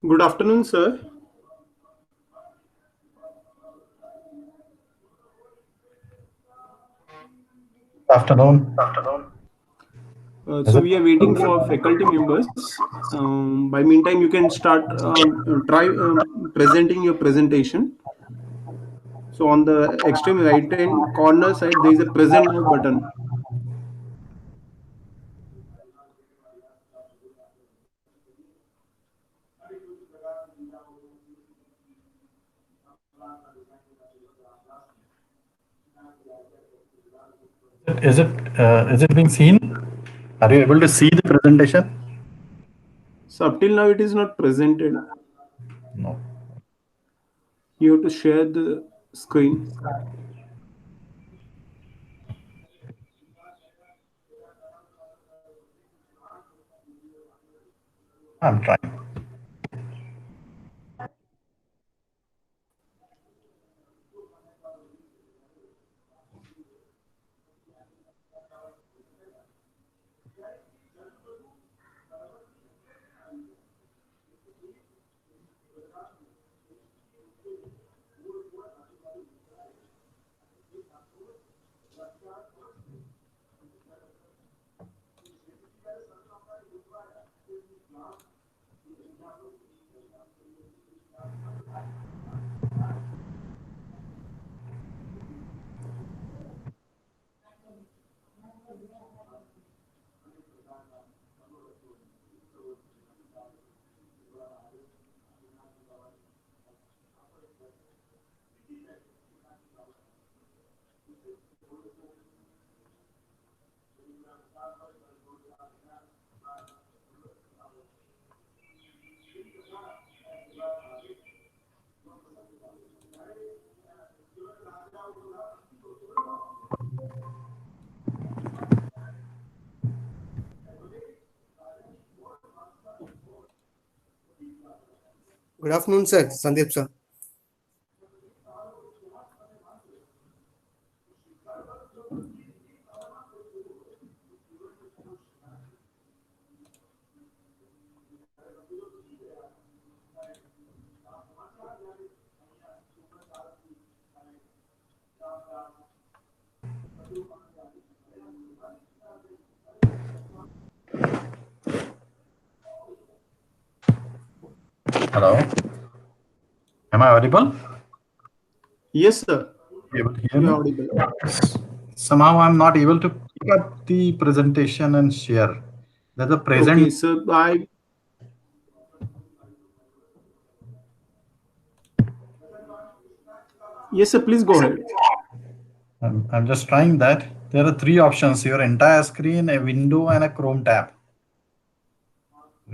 Good afternoon, sir. Afternoon. Is So it? we are waiting for faculty members. By meantime, you can start try presenting your presentation. So on the extreme right hand corner side, there is a present now button. Is it being seen? Are you able to see the presentation? So up till now, it is not presented. No. You have to share the screen. I'm trying. Good afternoon, sir. Sandeep, sir. Hello. Am I audible? Yes, sir. You able to hear You are me? audible. Somehow I'm not able to pick up the presentation and share. There's a present. Okay, so I yes, sir. Please go ahead. I'm just trying that. There are three options: your entire screen, a window, and a Chrome tab.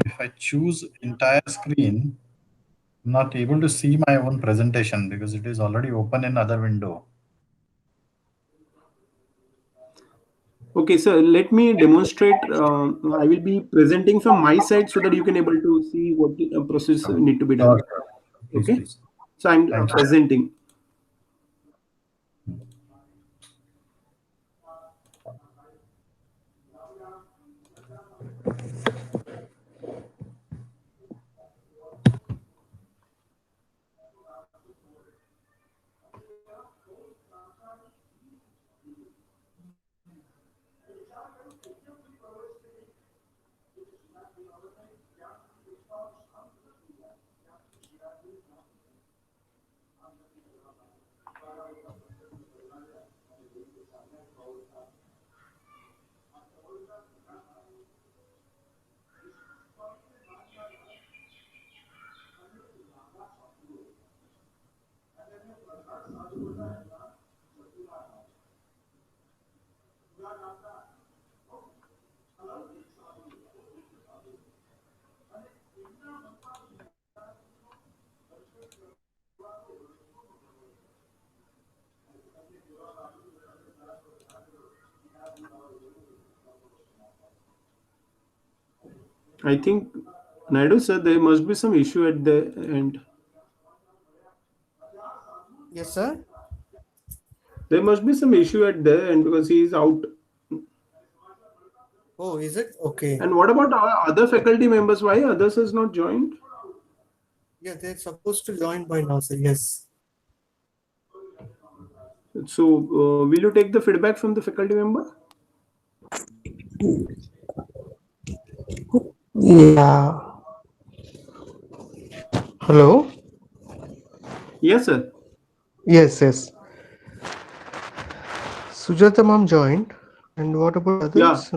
If I choose entire screen, I'm not able to see my own presentation because it is already open in other window. Okay, sir. Let me demonstrate. I will be presenting from my side so that you can able to see what the process need to be Sure, done. sure. Please, Okay. please. So I'm Thank you. presenting. I think, Naidu sir, there must be some issue at the end. Yes, sir. There must be some issue at the end because he is out. Oh, is it? Okay. And what about our other faculty members? Why others has not joined? Yeah, they're supposed to join by now, sir. Yes. So, will you take the feedback from the faculty member? Yeah. Hello? Yes, sir. Yes, yes. Sujata ma'am joined. And what about Yeah. others?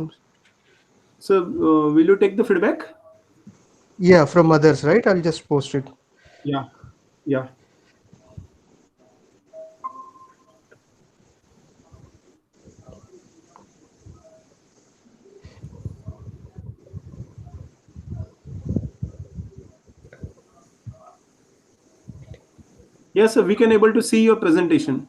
So, will you take the feedback? Yeah, from others, right? I'll just post it. Yeah. Yeah. Yes, sir. We can able to see your presentation.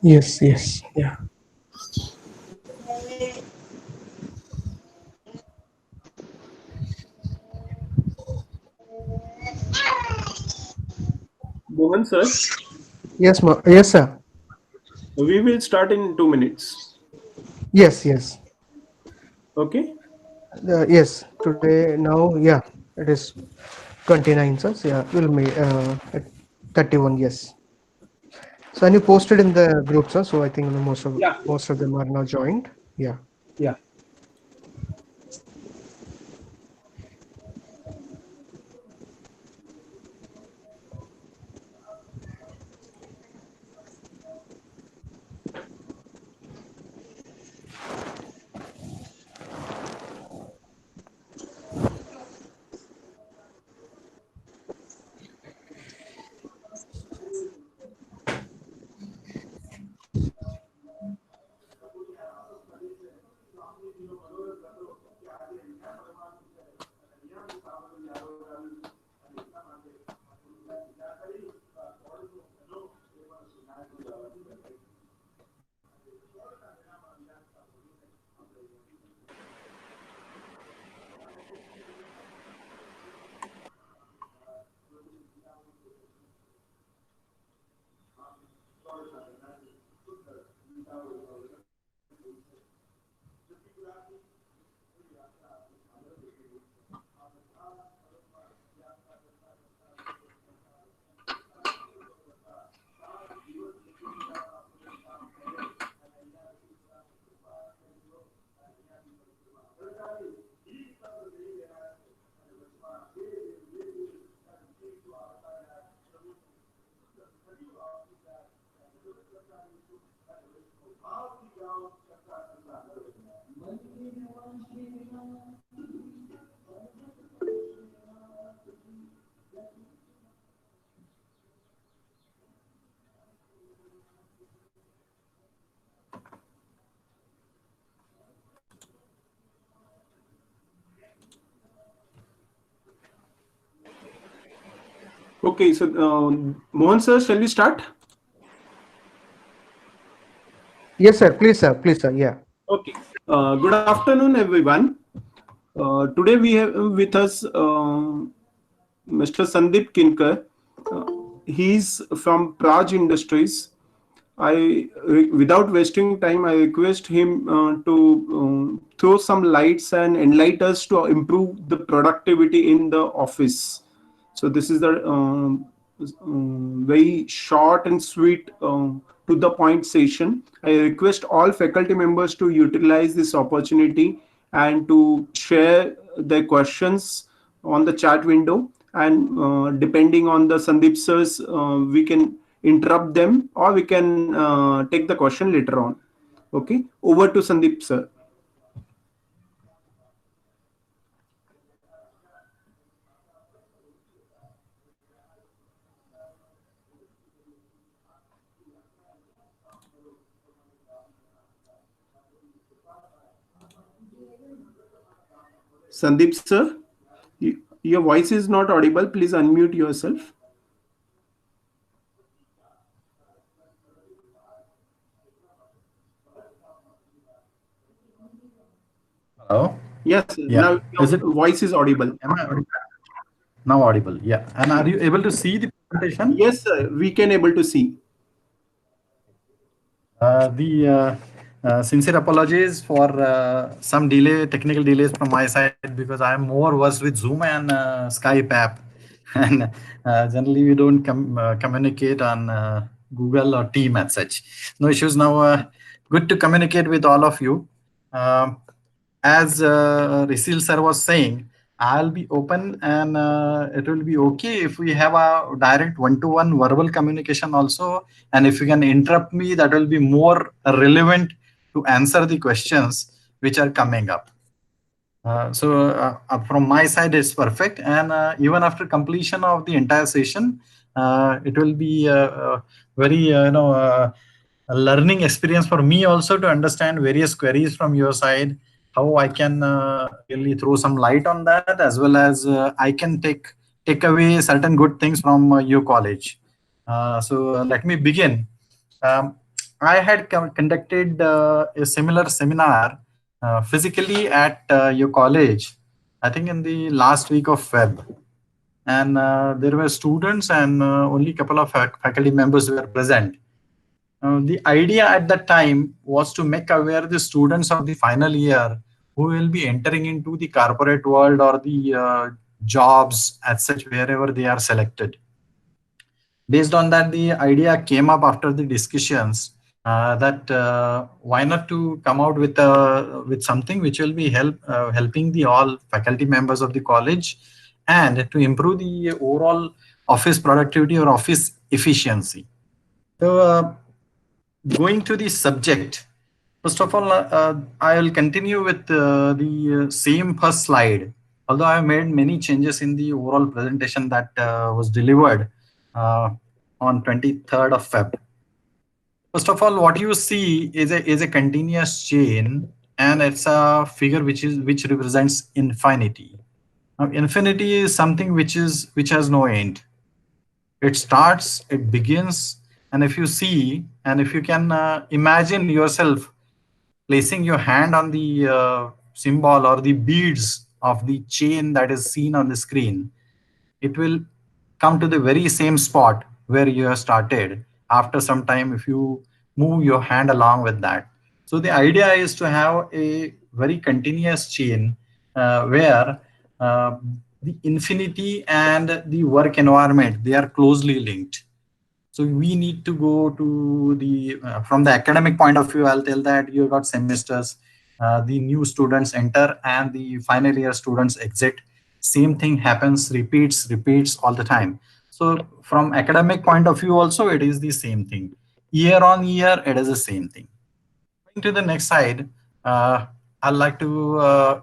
Yes, yes. Yeah. Mohan, sir. Yes, ma. Yes, sir. We will start in 2 minutes. Yes, yes. Okay. Yes. Today, now, yeah, it is 29, sir. So, yeah, we'll make at 31. Yes. So, and you posted in the group, sir. So I think Yeah. most of them are now joined. Yeah. Yeah. Okay. So, Mohan, sir, shall we start? Yes, sir. Please, sir. Please, sir. Yeah. Okay. Good afternoon, everyone. Today we have with us Mr. Sandeep Kinkar. He's from Praj Industries. without wasting time, I request him to throw some lights and enlighten us to improve the productivity in the office. So this is the very short and sweet, to the point session. I request all faculty members to utilize this opportunity and to share their questions on the chat window. And depending on the Sandeep sirs, we can interrupt them or we can take the question later on. Okay, over to Sandeep sir. Sandeep sir, your voice is not audible. Please unmute yourself. Hello. Yes, Yeah. now Is it? your voice is audible. Am I audible? Now audible? Yeah. And are you able to see the presentation? Yes, sir, we can able to see. Sincere apologies for some technical delays from my side, because I am more versed with Zoom and Skype app, and generally we don't communicate on Google or Team as such. No issues now. Good to communicate with all of you. As Risil sir was saying, I'll be open, and it will be okay if we have a direct one-to-one verbal communication also. And if you can interrupt me, that will be more relevant to answer the questions which are coming up. From my side, it's perfect. And even after completion of the entire session, it will be a very a learning experience for me also to understand various queries from your side, how I can really throw some light on that, as well as I can take away certain good things from your college. So let me begin. I had conducted a similar seminar physically at your college, I think in the last week of Feb. And there were students, and only a couple of faculty members were present. The idea at that time was to make aware the students of the final year who will be entering into the corporate world or the jobs as such, wherever they are selected. Based on that, the idea came up after the discussions that why not to come out with something which will be helping the all faculty members of the college, and to improve the overall office productivity or office efficiency. So going to the subject, first of all, I will continue with the same first slide, although I have made many changes in the overall presentation that was delivered on 23rd of Feb. First of all, what you see is a continuous chain, and it's a figure which represents infinity. Now, infinity is something which has no end. It starts, it begins, and if you see, and if you can imagine yourself placing your hand on the symbol or the beads of the chain that is seen on the screen, it will come to the very same spot where you have started after some time if you move your hand along with that. So the idea is to have a very continuous chain where the infinity and the work environment, they are closely linked. So we need to go to the, from the academic point of view, I'll tell that you got semesters, the new students enter and the final year students exit. Same thing happens, repeats all the time. So from academic point of view also, it is the same thing. Year on year, it is the same thing. Going to the next slide, I'd like to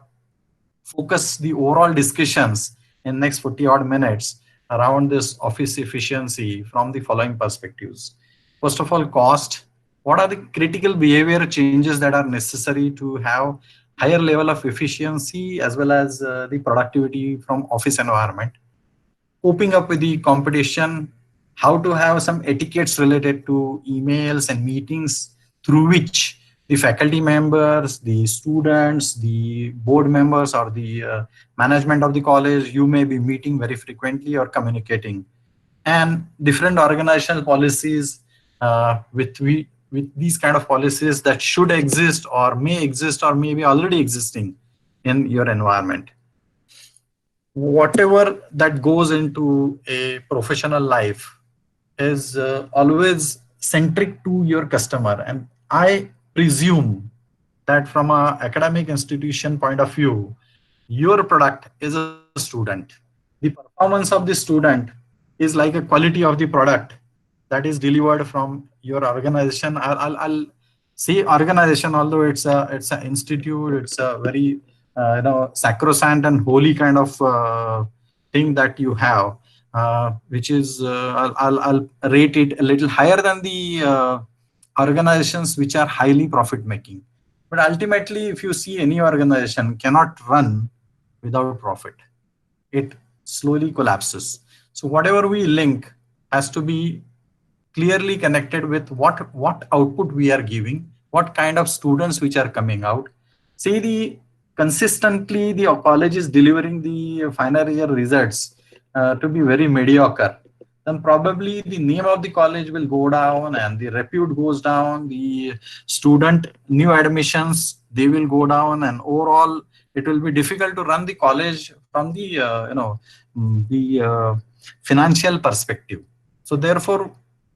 focus the overall discussions in next 40 odd minutes around this office efficiency from the following perspectives. First of all, cost. What are the critical behavior changes that are necessary to have higher level of efficiency as well as the productivity from office environment? Coping up with the competition, how to have some etiquettes related to emails and meetings through which the faculty members, the students, the board members, or the management of the college, you may be meeting very frequently or communicating. And different organizational policies with these kind of policies that should exist or may exist or may be already existing in your environment. Whatever that goes into a professional life is always centric to your customer. And I presume that from an academic institution point of view, your product is a student. The performance of the student is like a quality of the product that is delivered from your organization. I'll say organization, although it's an institute, it's a very sacrosanct and holy kind of thing that you have, which is I'll rate it a little higher than the organizations which are highly profit making. But ultimately, if you see, any organization cannot run without profit. It slowly collapses. So whatever we link has to be clearly connected with what output we are giving, what kind of students which are coming out. Say consistently the college is delivering the final year results to be very mediocre, then probably the name of the college will go down and the repute goes down, the student new admissions, they will go down, and overall it will be difficult to run the college from the financial perspective. So therefore,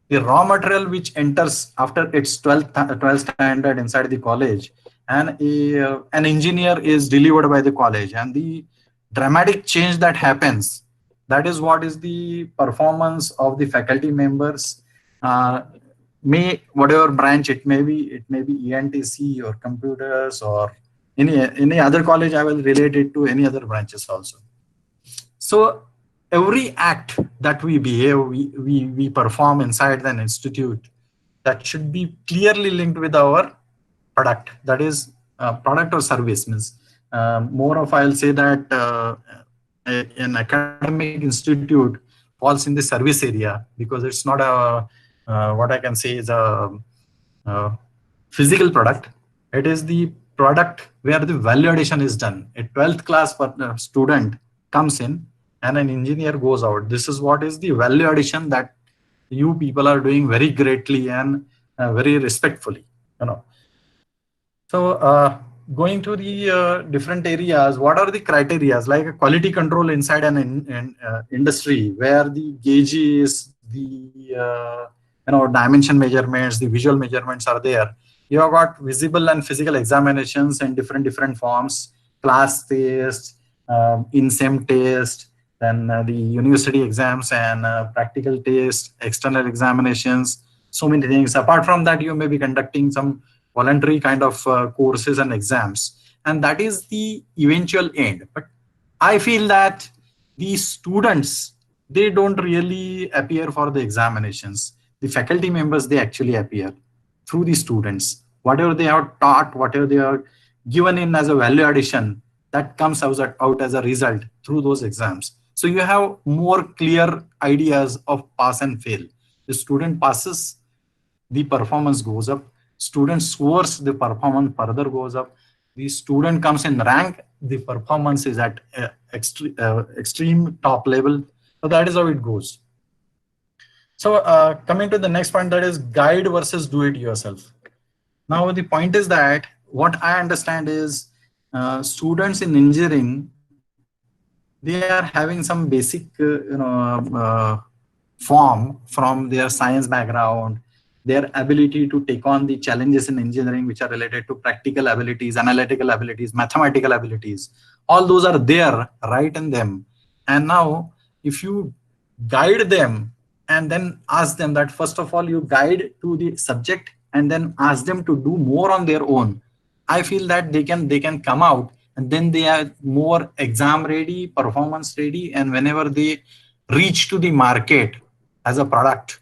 the raw material which enters after its 12th standard inside the college, and an engineer is delivered by the college, and the dramatic change that happens, that is what is the performance of the faculty members. Whatever branch it may be ENTC or computers or any other college. I will relate it to any other branches also. So every act that we behave, we perform inside an institute, that should be clearly linked with our product. That is product or service. Means more of, I'll say that an academic institute falls in the service area, because it's not a what I can say is a physical product. It is the product where the value addition is done. A 12th class student comes in and an engineer goes out. This is what is the value addition that you people are doing very greatly and very respectfully. So going to the different areas, what are the criteria? Like a quality control inside an industry, where the gauges, the dimension measurements, the visual measurements are there. You have got visible and physical examinations in different forms: class test, in-sem test, then the university exams and practical test, external examinations, so many things. Apart from that, you may be conducting some voluntary kind of courses and exams, and that is the eventual end. But I feel that these students, they don't really appear for the examinations. The faculty members, they actually appear through the students. Whatever they are taught, whatever they are given in as a value addition, that comes out as a result through those exams. So you have more clear ideas of pass and fail. The student passes, the performance goes up. Student scores, the performance further goes up. The student comes in rank, the performance is at extreme top level. So that is how it goes. So coming to the next point, that is guide versus do it yourself. Now the point is that what I understand is students in engineering, they are having some basic form from their science background, their ability to take on the challenges in engineering which are related to practical abilities, analytical abilities, mathematical abilities. All those are there right in them. And now if you guide them and then ask them that, first of all, you guide to the subject and then ask them to do more on their own, I feel that they can come out and then they are more exam ready, performance ready, and whenever they reach to the market as a product,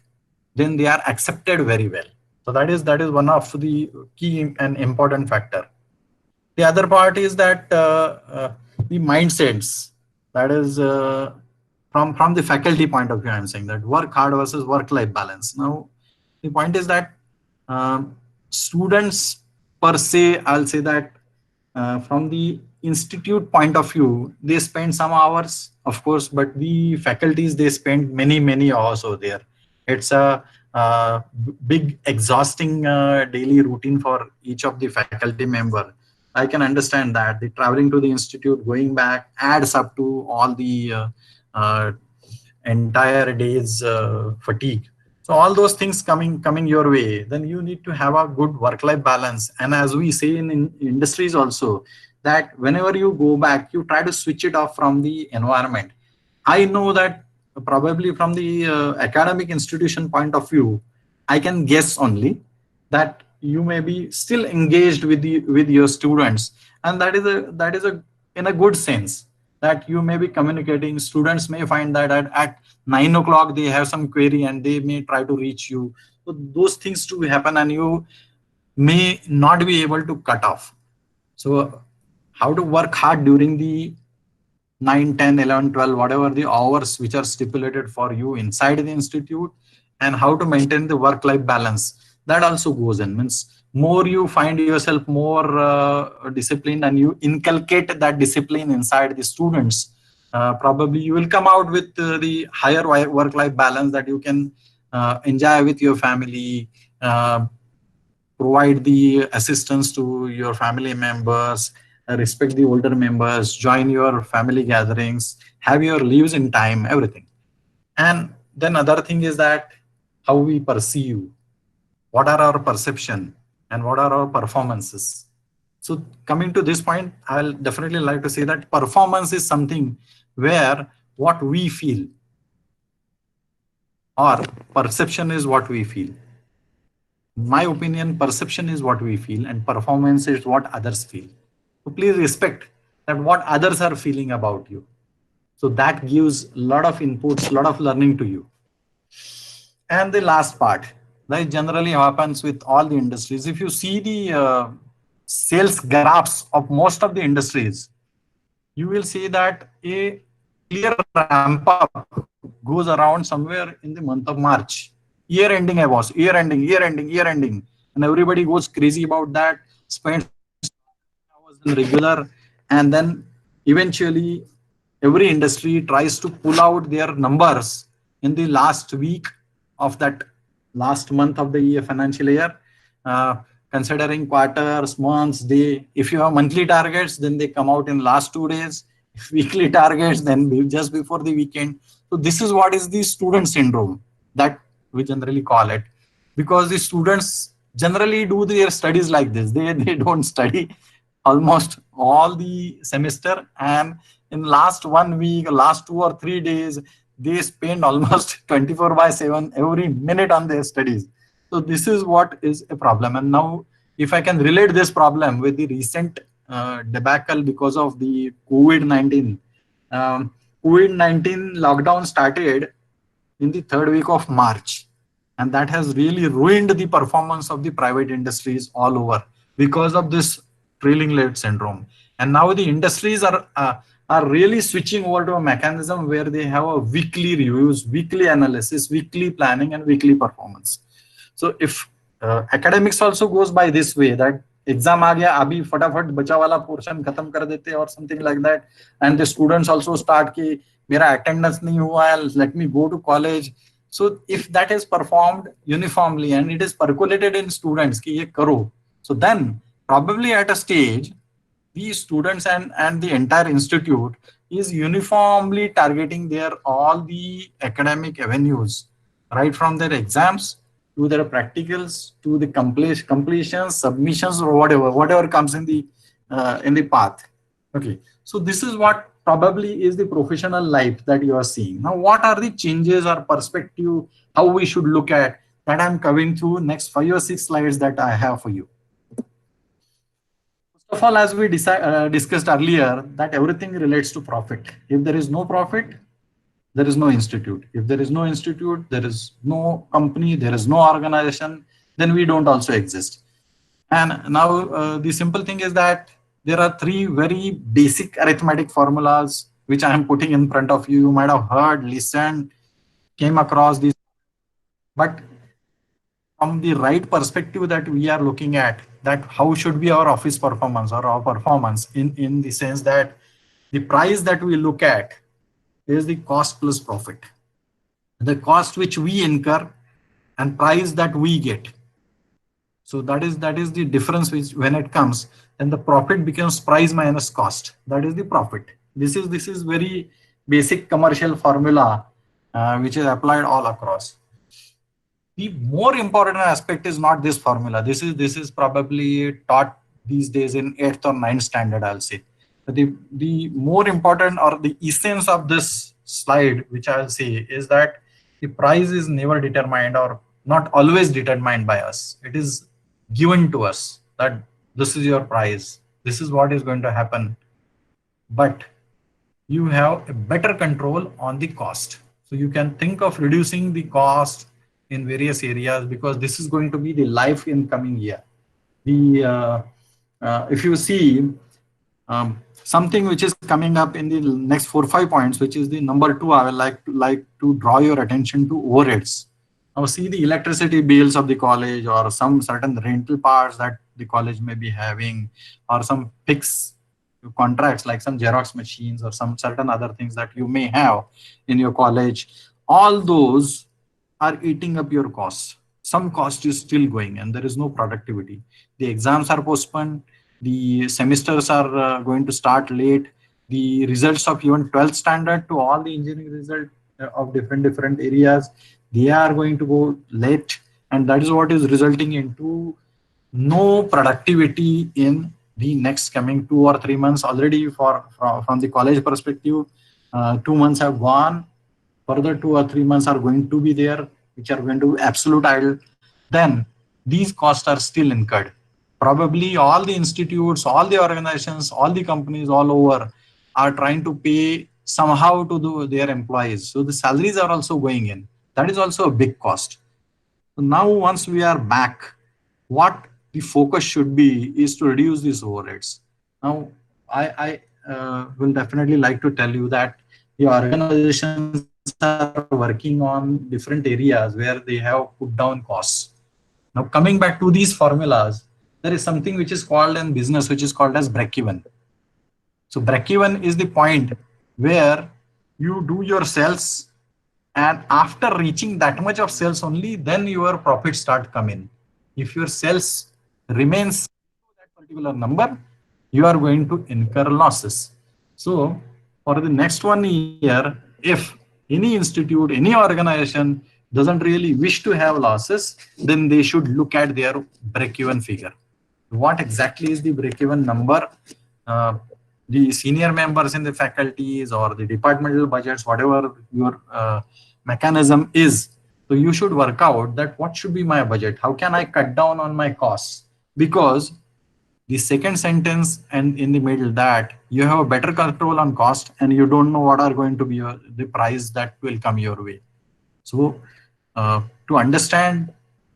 then they are accepted very well. So that is one of the key and important factor. The other part is that the mindsets, that is from the faculty point of view, I'm saying that work hard versus work-life balance. Now, the point is that students per se, I'll say that from the institute point of view, they spend some hours, of course, but the faculties, they spend many hours over there. It's a big exhausting daily routine for each of the faculty member. I can understand that the traveling to the institute, going back adds up to all the uh, entire day's fatigue. So all those things coming your way, then you need to have a good work-life balance. And as we say in industries also, that whenever you go back, you try to switch it off from the environment. I know that probably from the academic institution point of view, I can guess only that you may be still engaged with your students, and that is a in a good sense, that you may be communicating. Students may find that at 9 o'clock they have some query and they may try to reach you. So those things do happen, and you may not be able to cut off. So how to work hard during the 9, 10, 11, 12, whatever the hours which are stipulated for you inside the institute, and how to maintain the work-life balance, that also goes in. Means more you find yourself more disciplined and you inculcate that discipline inside the students, probably you will come out with the higher work-life balance, that you can enjoy with your family, provide the assistance to your family members, respect the older members, join your family gatherings, have your leaves in time, everything. And then other thing is that how we perceive, what are our perception, and what are our performances. So coming to this point, I'll definitely like to say that performance is something where what we feel, or perception is what we feel. In my opinion, perception is what we feel and performance is what others feel. So please respect that what others are feeling about you. So that gives a lot of inputs, a lot of learning to you. And the last part, that generally happens with all the industries. If you see the sales graphs of most of the industries, you will see that a clear ramp up goes around somewhere in the month of March. Year ending, year ending. And everybody goes crazy about that, spends hours in regular, and then eventually every industry tries to pull out their numbers in the last week of that last month of the year, financial year, considering quarters, months, day. If you have monthly targets, then they come out in last 2 days. If weekly targets, then just before the weekend. So this is what is the student syndrome that we generally call it, because the students generally do their studies like this. They don't study almost all the semester, and in last 1 week, last 2 or 3 days, they spend almost 24/7 every minute on their studies. So this is what is a problem. And now if I can relate this problem with the recent debacle because of the COVID-19. COVID-19 lockdown started in the 3rd week of March, and that has really ruined the performance of the private industries all over because of this trailing late syndrome. And now the industries are really switching over to a mechanism where they have a weekly reviews, weekly analysis, weekly planning, and weekly performance. So if academics also goes by this way, that exam aa gaya, abhi fatafat bacha wala portion khatam kar dete or something like that, and the students also start ki mera attendance nahi hua hai, let me go to college. So if that is performed uniformly and it is percolated in students ki ye karo, so then probably at a stage the students and the entire institute is uniformly targeting their all the academic avenues, right from their exams to their practicals to the completions, submissions, or whatever comes in the path. Okay, so this is what probably is the professional life that you are seeing. Now, what are the changes or perspective, how we should look at that? I'm coming through next 5 or 6 slides that I have for you. First of all, as we discussed earlier, that everything relates to profit. If there is no profit, there is no institute. If there is no institute, there is no company, there is no organization, then we don't also exist. And now the simple thing is that there are 3 very basic arithmetic formulas which I am putting in front of you. You might have heard, listened, came across these, but from the right perspective that we are looking at, that how should be our office performance or our performance in the sense that the price that we look at is the cost plus profit. The cost which we incur and price that we get. So that is the difference, which when it comes, then the profit becomes price minus cost. That is the profit. This is very basic commercial formula which is applied all across. The more important aspect is not this formula. This is probably taught these days in 8th or 9th standard, I'll say. But the more important or the essence of this slide, which I'll say, is that the price is never determined or not always determined by us. It is given to us that this is your price. This is what is going to happen. But you have a better control on the cost. So you can think of reducing the cost in various areas, because this is going to be the life in coming year. If you see something which is coming up in the next 4 or 5 points, which is the number 2, I would like to draw your attention to overheads. Now see the electricity bills of the college, or some certain rental parts that the college may be having, or some fixed contracts like some Xerox machines or some certain other things that you may have in your college. All those are eating up your costs. Some cost is still going and there is no productivity. The exams are postponed. The semesters are going to start late. The results of even 12th standard to all the engineering results of different areas, they are going to go late. And that is what is resulting into no productivity in the next coming 2 or 3 months. Already from the college perspective, 2 months have gone. Further 2 or 3 months are going to be there, which are going to be absolute idle. Then these costs are still incurred. Probably all the institutes, all the organizations, all the companies all over are trying to pay somehow to their employees. So the salaries are also going in. That is also a big cost. So now once we are back, what the focus should be is to reduce these overheads. Now, I will definitely like to tell you that the organizations are working on different areas where they have put down costs. Now, coming back to these formulas, there is something which is called in business, which is called as break-even. So break-even is the point where you do your sales, and after reaching that much of sales only, then your profits start coming. If your sales remains that particular number, you are going to incur losses. So for the next 1 year, if any institute, any organization doesn't really wish to have losses, then they should look at their break-even figure. What exactly is the break-even number? The senior members in the faculties or the departmental budgets, whatever your mechanism is, so you should work out that what should be my budget? How can I cut down on my costs? Because the second sentence and in the middle, that you have a better control on cost and you don't know what are going to be the price that will come your way. So to understand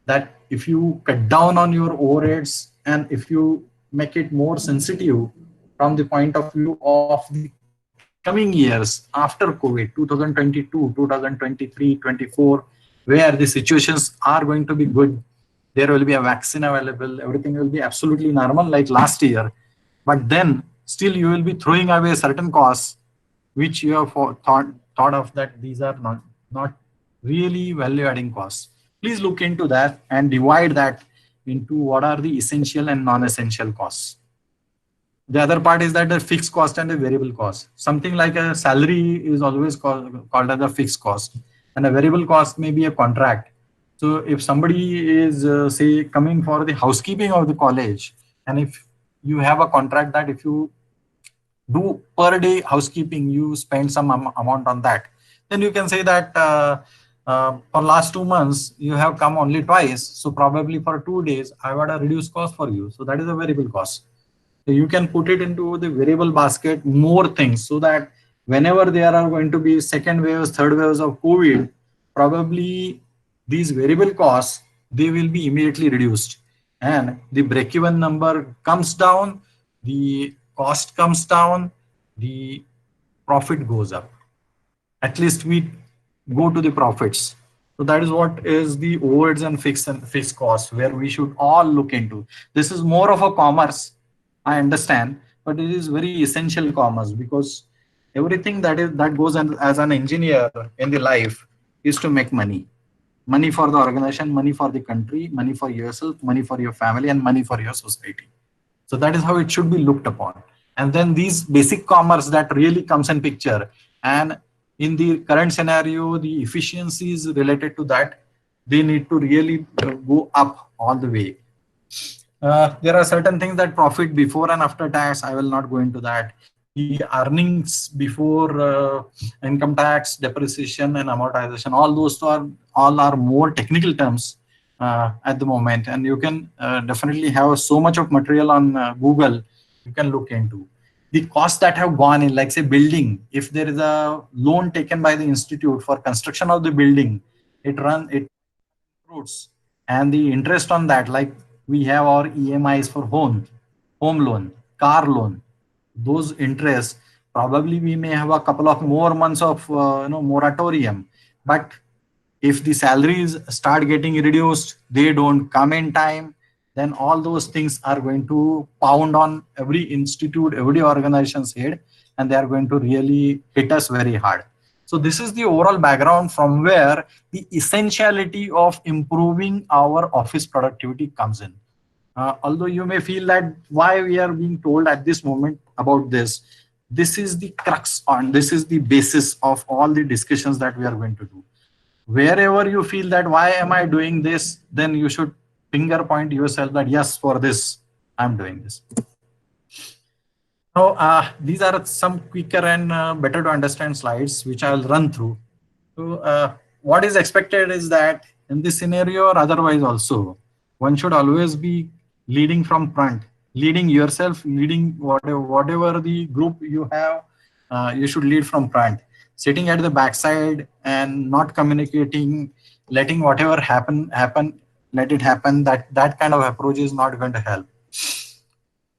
that if you cut down on your overheads and if you make it more sensitive from the point of view of the coming years after COVID, 2022, 2023, 24, where the situations are going to be good, there will be a vaccine available, everything will be absolutely normal like last year. But then still you will be throwing away certain costs which you have thought of that these are not really value adding costs. Please look into that and divide that into what are the essential and non-essential costs. The other part is that the fixed cost and the variable cost. Something like a salary is always called as a fixed cost, and a variable cost may be a contract. So if somebody is say coming for the housekeeping of the college, and if you have a contract that if you do per day housekeeping, you spend some amount on that, then you can say that for last 2 months you have come only twice, so probably for 2 days I got a reduced cost for you. So that is a variable cost. So you can put it into the variable basket more things, so that whenever there are going to be second waves, third waves of COVID, probably these variable costs, they will be immediately reduced and the break-even number comes down, the cost comes down, the profit goes up. At least we go to the profits. So that is what is the overheads and fixed costs, where we should all look into. This is more of a commerce, I understand, but it is very essential commerce, because everything that goes as an engineer in the life is to make money. money for the organization, money for the country, money for yourself, money for your family, and money for your society. So that is how it should be looked upon. And then these basic commerce that really comes in picture. And in the current scenario, the efficiencies related to that, they need to really go up all the way. There are certain things that profit before and after tax. I will not go into that. The earnings before income tax, depreciation, and amortization. All are more technical terms at the moment, and you can definitely have so much of material on Google. You can look into the costs that have gone in, like say building. If there is a loan taken by the institute for construction of the building, it fruits, and the interest on that, like we have our EMIs for home loan, car loan, those interests, probably we may have a couple of more months of moratorium. But if the salaries start getting reduced, they don't come in time, then all those things are going to pound on every institute, every organization's head, and they are going to really hit us very hard. So this is the overall background from where the essentiality of improving our office productivity comes in. Although you may feel that why we are being told at this moment about this, this is the crux on, this is the basis of all the discussions that we are going to do. Wherever you feel that why am I doing this, then you should finger point yourself that yes, for this I'm doing this. Now, these are some quicker and better to understand slides, which I'll run through. So what is expected is that in this scenario or otherwise also, one should always be leading from front, leading yourself, leading whatever the group you have, you should lead from front. Sitting at the backside and not communicating, letting whatever happen, let it happen, that kind of approach is not going to help.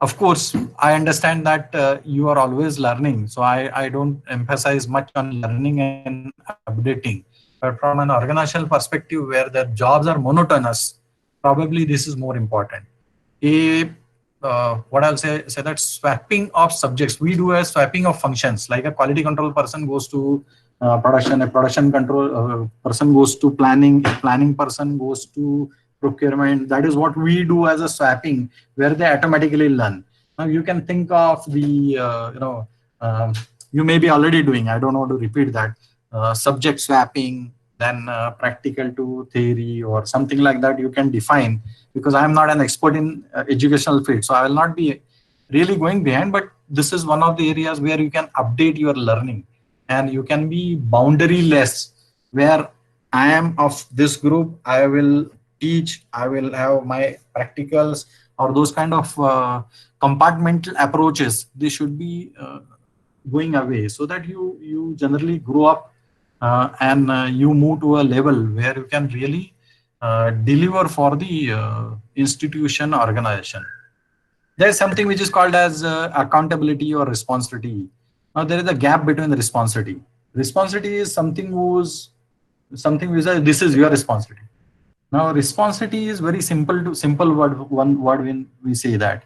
Of course, I understand that you are always learning, so I don't emphasize much on learning and updating. But from an organizational perspective where the jobs are monotonous, probably this is more important. What I'll say that swapping of subjects, we do a swapping of functions, like a quality control person goes to production, a production control person goes to planning, a planning person goes to procurement. That is what we do as a swapping, where they automatically learn. Now you can think of the you may be already doing, I don't know to repeat that, subject swapping, then practical to theory or something like that. You can define, because I am not an expert in educational field, so I will not be really going behind, but this is one of the areas where you can update your learning and you can be boundaryless, where I am of this group, I will teach, I will have my practicals, or those kind of compartmental approaches. They should be going away, so that you generally grow up and you move to a level where you can really deliver for the institution organization. There is something which is called as accountability or responsibility. Now there is a gap between the responsibility. Responsibility is something which this is your responsibility. Now responsibility is very simple word when we say that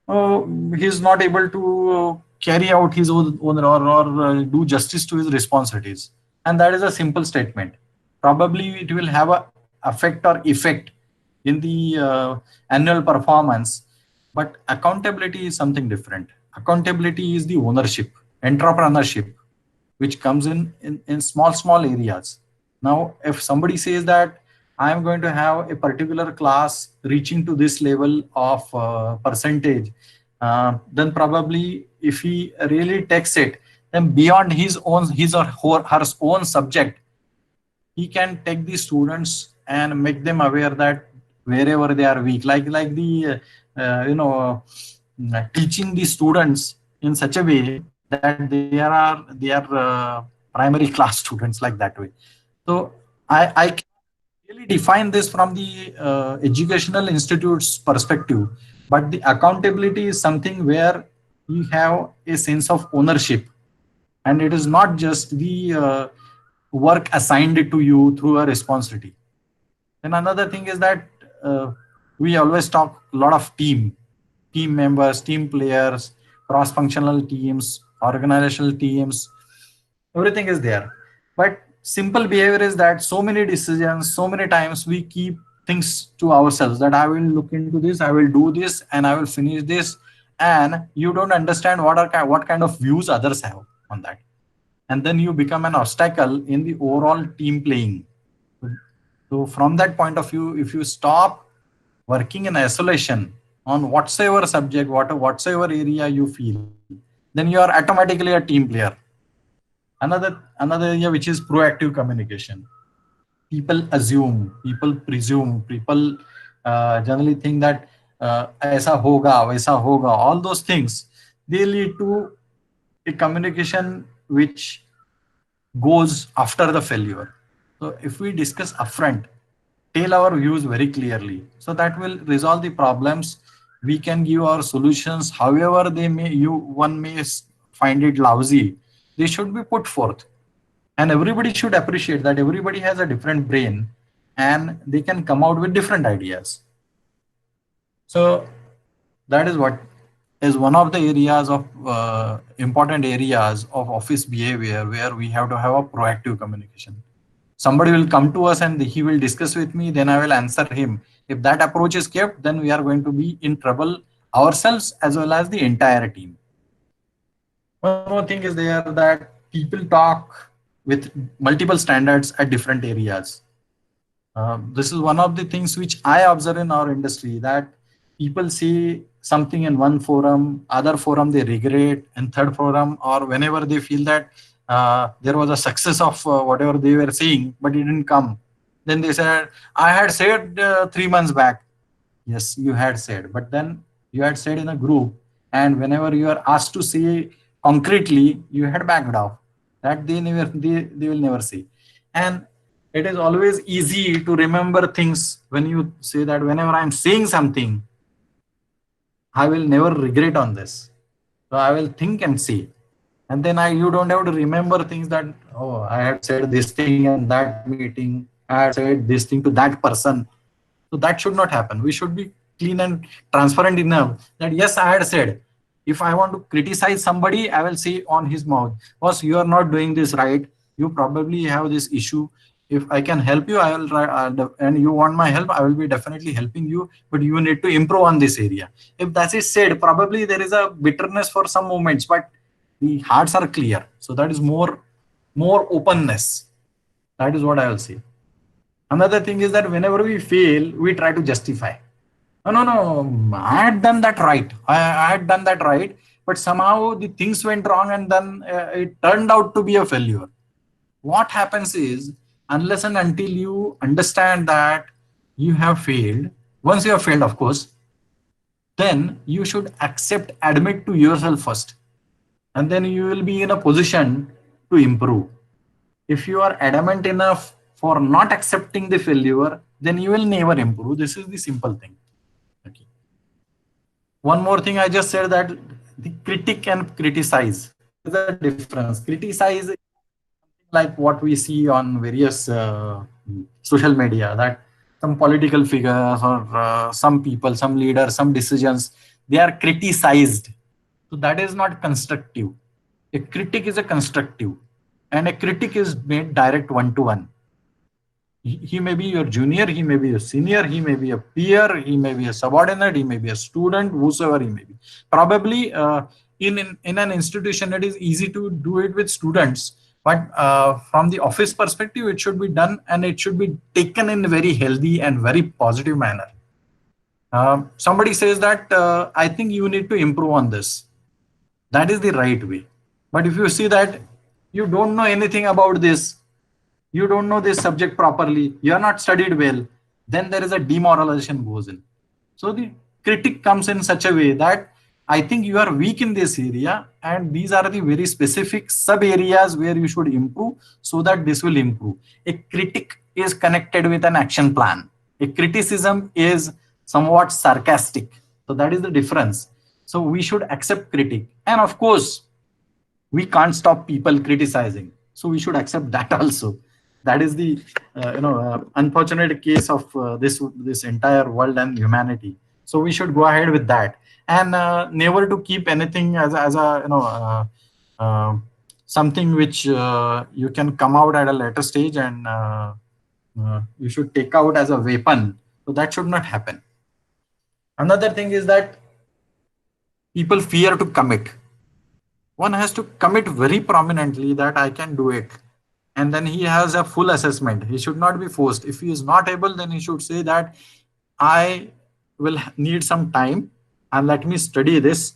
he is not able to carry out his own or do justice to his responsibilities, and that is a simple statement. Probably it will have a effect in the annual performance, but accountability is something different. Accountability is the ownership, entrepreneurship, which comes in small areas. Now if somebody says that I am going to have a particular class reaching to this level of percentage, then probably if he really takes it, then beyond his or her own subject, he can take the students and make them aware that wherever they are weak, like the teaching the students in such a way that they are primary class students, like that way. So I can really define this from the educational institute's perspective, but the accountability is something where you have a sense of ownership, and it is not just the work assigned to you through a responsibility. Then another thing is that we always talk a lot of team members, team players, cross-functional teams, organizational teams, everything is there. But simple behavior is that so many decisions, so many times we keep things to ourselves, that I will look into this, I will do this, and I will finish this, and you don't understand what kind of views others have on that, and then you become an obstacle in the overall team playing. So from that point of view, if you stop working in isolation on whatsoever subject, whatsoever area you feel, then you are automatically a team player. Another area which is proactive communication. People assume, people presume, people generally think that aisa hoga, vaisa hoga. All those things, they lead to a communication which goes after the failure. So if we discuss upfront, tell our views very clearly, so that will resolve the problems. We can give our solutions, however they may, one may find it lousy, they should be put forth. And everybody should appreciate that everybody has a different brain and they can come out with different ideas. So that is what is one of the areas of important areas of office behavior, where we have to have a proactive communication. Somebody will come to us and he will discuss with me, then I will answer him. If that approach is kept, then we are going to be in trouble ourselves as well as the entire team. One more thing is there, that people talk with multiple standards at different areas. This is one of the things which I observe in our industry, that people say something in one forum, other forum they regret, and third forum, or whenever they feel that there was a success of whatever they were saying, but it didn't come. Then they said, I had said 3 months back. Yes, you had said, but then you had said in a group, and whenever you are asked to say concretely, you had backed off. That they will never say. And it is always easy to remember things when you say that whenever I'm saying something, I will never regret on this. So I will think and say. And then you don't have to remember things that, oh, I had said this thing in that meeting, I had said this thing to that person. So that should not happen. We should be clean and transparent enough that yes, I had said. If I want to criticize somebody, I will say on his mouth, boss, you are not doing this right. You probably have this issue. If I can help you, I will try, and you want my help, I will be definitely helping you, but you need to improve on this area. If that is said, probably there is a bitterness for some moments, but the hearts are clear. So that is more openness. That is what I will say. Another thing is that whenever we fail, we try to justify. No, I had done that right. I had done that right, but somehow the things went wrong, and then it turned out to be a failure. What happens is, unless and until you understand that you have failed, once you have failed, of course, then you should admit to yourself first, and then you will be in a position to improve. If you are adamant enough for not accepting the failure, then you will never improve. This is the simple thing. Okay. One more thing, I just said that the critic and criticize. There's a difference. Criticize is like what we see on various social media, that some political figures or some people, some leaders, some decisions, they are criticized. So that is not constructive. A critic is a constructive, and a critic is made direct one-to-one. He may be your junior, he may be your senior, he may be a peer, he may be a subordinate, he may be a student, whosoever he may be. Probably in an institution, it is easy to do it with students, but from the office perspective, it should be done, and it should be taken in a very healthy and very positive manner. Somebody says that, I think you need to improve on this. That is the right way. But if you see that you don't know anything about this, you don't know this subject properly, you are not studied well, then there is a demoralization goes in. So the critic comes in such a way that I think you are weak in this area, and these are the very specific sub areas where you should improve, so that this will improve. A critic is connected with an action plan. A criticism is somewhat sarcastic. So that is the difference. So we should accept critic. And of course, we can't stop people criticizing. So we should accept that also. That is the unfortunate case of this entire world and humanity. So we should go ahead with that, and never to keep anything as a something which you can come out at a later stage and you should take out as a weapon. So that should not happen. Another thing is that people fear to commit. One has to commit very prominently that I can do it. And then he has a full assessment. He should not be forced. If he is not able, then he should say that I will need some time and let me study this,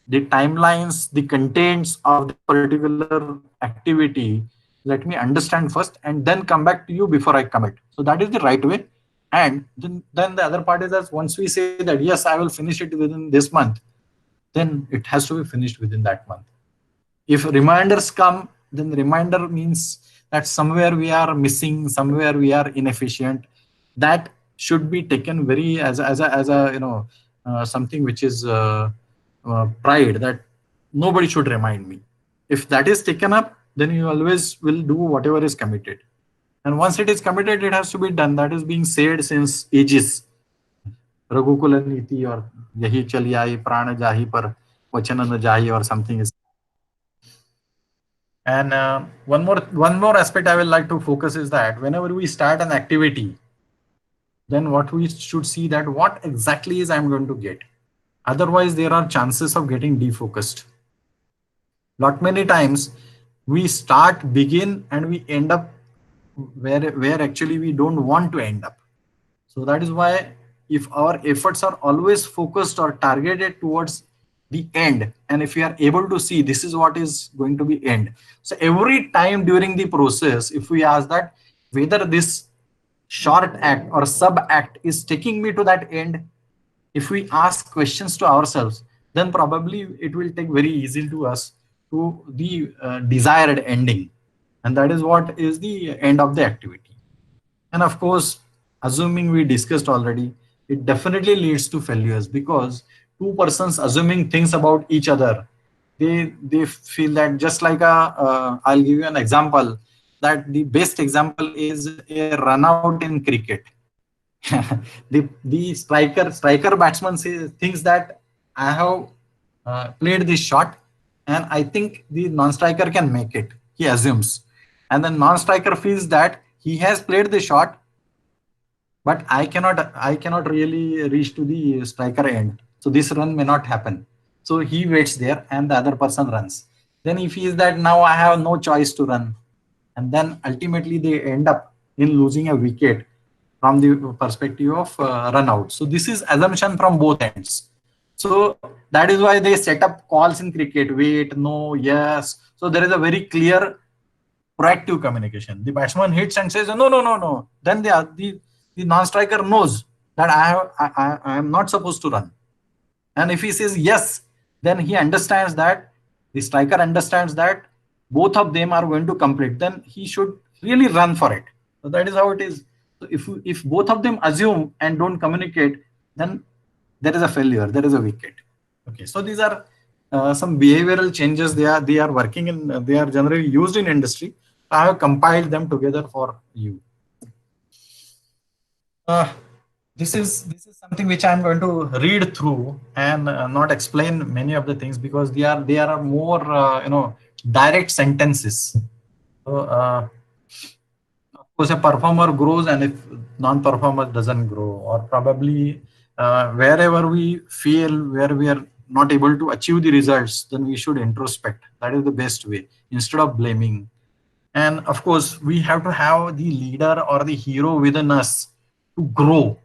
the timelines, the contents of the particular activity. Let me understand first and then come back to you before I commit. So that is the right way. And then the other part is that once we say that, yes, I will finish it within this month, then it has to be finished within that month. If reminders come, then the reminder means that somewhere we are missing, somewhere we are inefficient. That should be taken very as a something which is pride, that nobody should remind me. If that is taken up, then you always will do whatever is committed. And once it is committed, it has to be done. That is being said since ages. Raghukula Niti or Yahi Chali Aayi Prana Jahi Par Vachan Na Jahi or something is. And one more aspect I will like to focus is that whenever we start an activity, then what we should see that what exactly is I'm going to get. Otherwise, there are chances of getting defocused. Not many times we begin and we end up where actually we don't want to end up. So that is why if our efforts are always focused or targeted towards the end, and if we are able to see this is what is going to be end. So every time during the process, if we ask that whether this short act or sub act is taking me to that end, if we ask questions to ourselves, then probably it will take very easily to us to the desired ending. And that is what is the end of the activity. And of course, assuming we discussed already, it definitely leads to failures, because two persons assuming things about each other, they feel that just like I'll give you an example, that the best example is a run out in cricket. the striker batsman thinks that I have played this shot and I think the non-striker can make it. He assumes. And then non-striker feels that he has played the shot, but I cannot really reach to the striker end. So this run may not happen. So he waits there and the other person runs. Then he feels that now I have no choice to run. And then ultimately they end up in losing a wicket from the perspective of run out. So this is assumption from both ends. So that is why they set up calls in cricket, wait, no, yes. So there is a very clear proactive communication. The batsman hits and says, no. Then the non-striker knows that I am not supposed to run. And if he says yes, then he understands that, the striker understands that both of them are going to complete, then he should really run for it. So that is how it is. So if both of them assume and don't communicate, then there is a failure, there is a wicket. Okay, so these are some behavioral changes they are working in, they are generally used in industry. I have compiled them together for you. This is something which I'm going to read through and not explain many of the things, because they are more direct sentences. So of course a performer grows, and if non-performer doesn't grow, or probably wherever we feel where we are not able to achieve the results, then we should introspect. That is the best way, instead of blaming. And of course we have to have the leader or the hero within us to grow.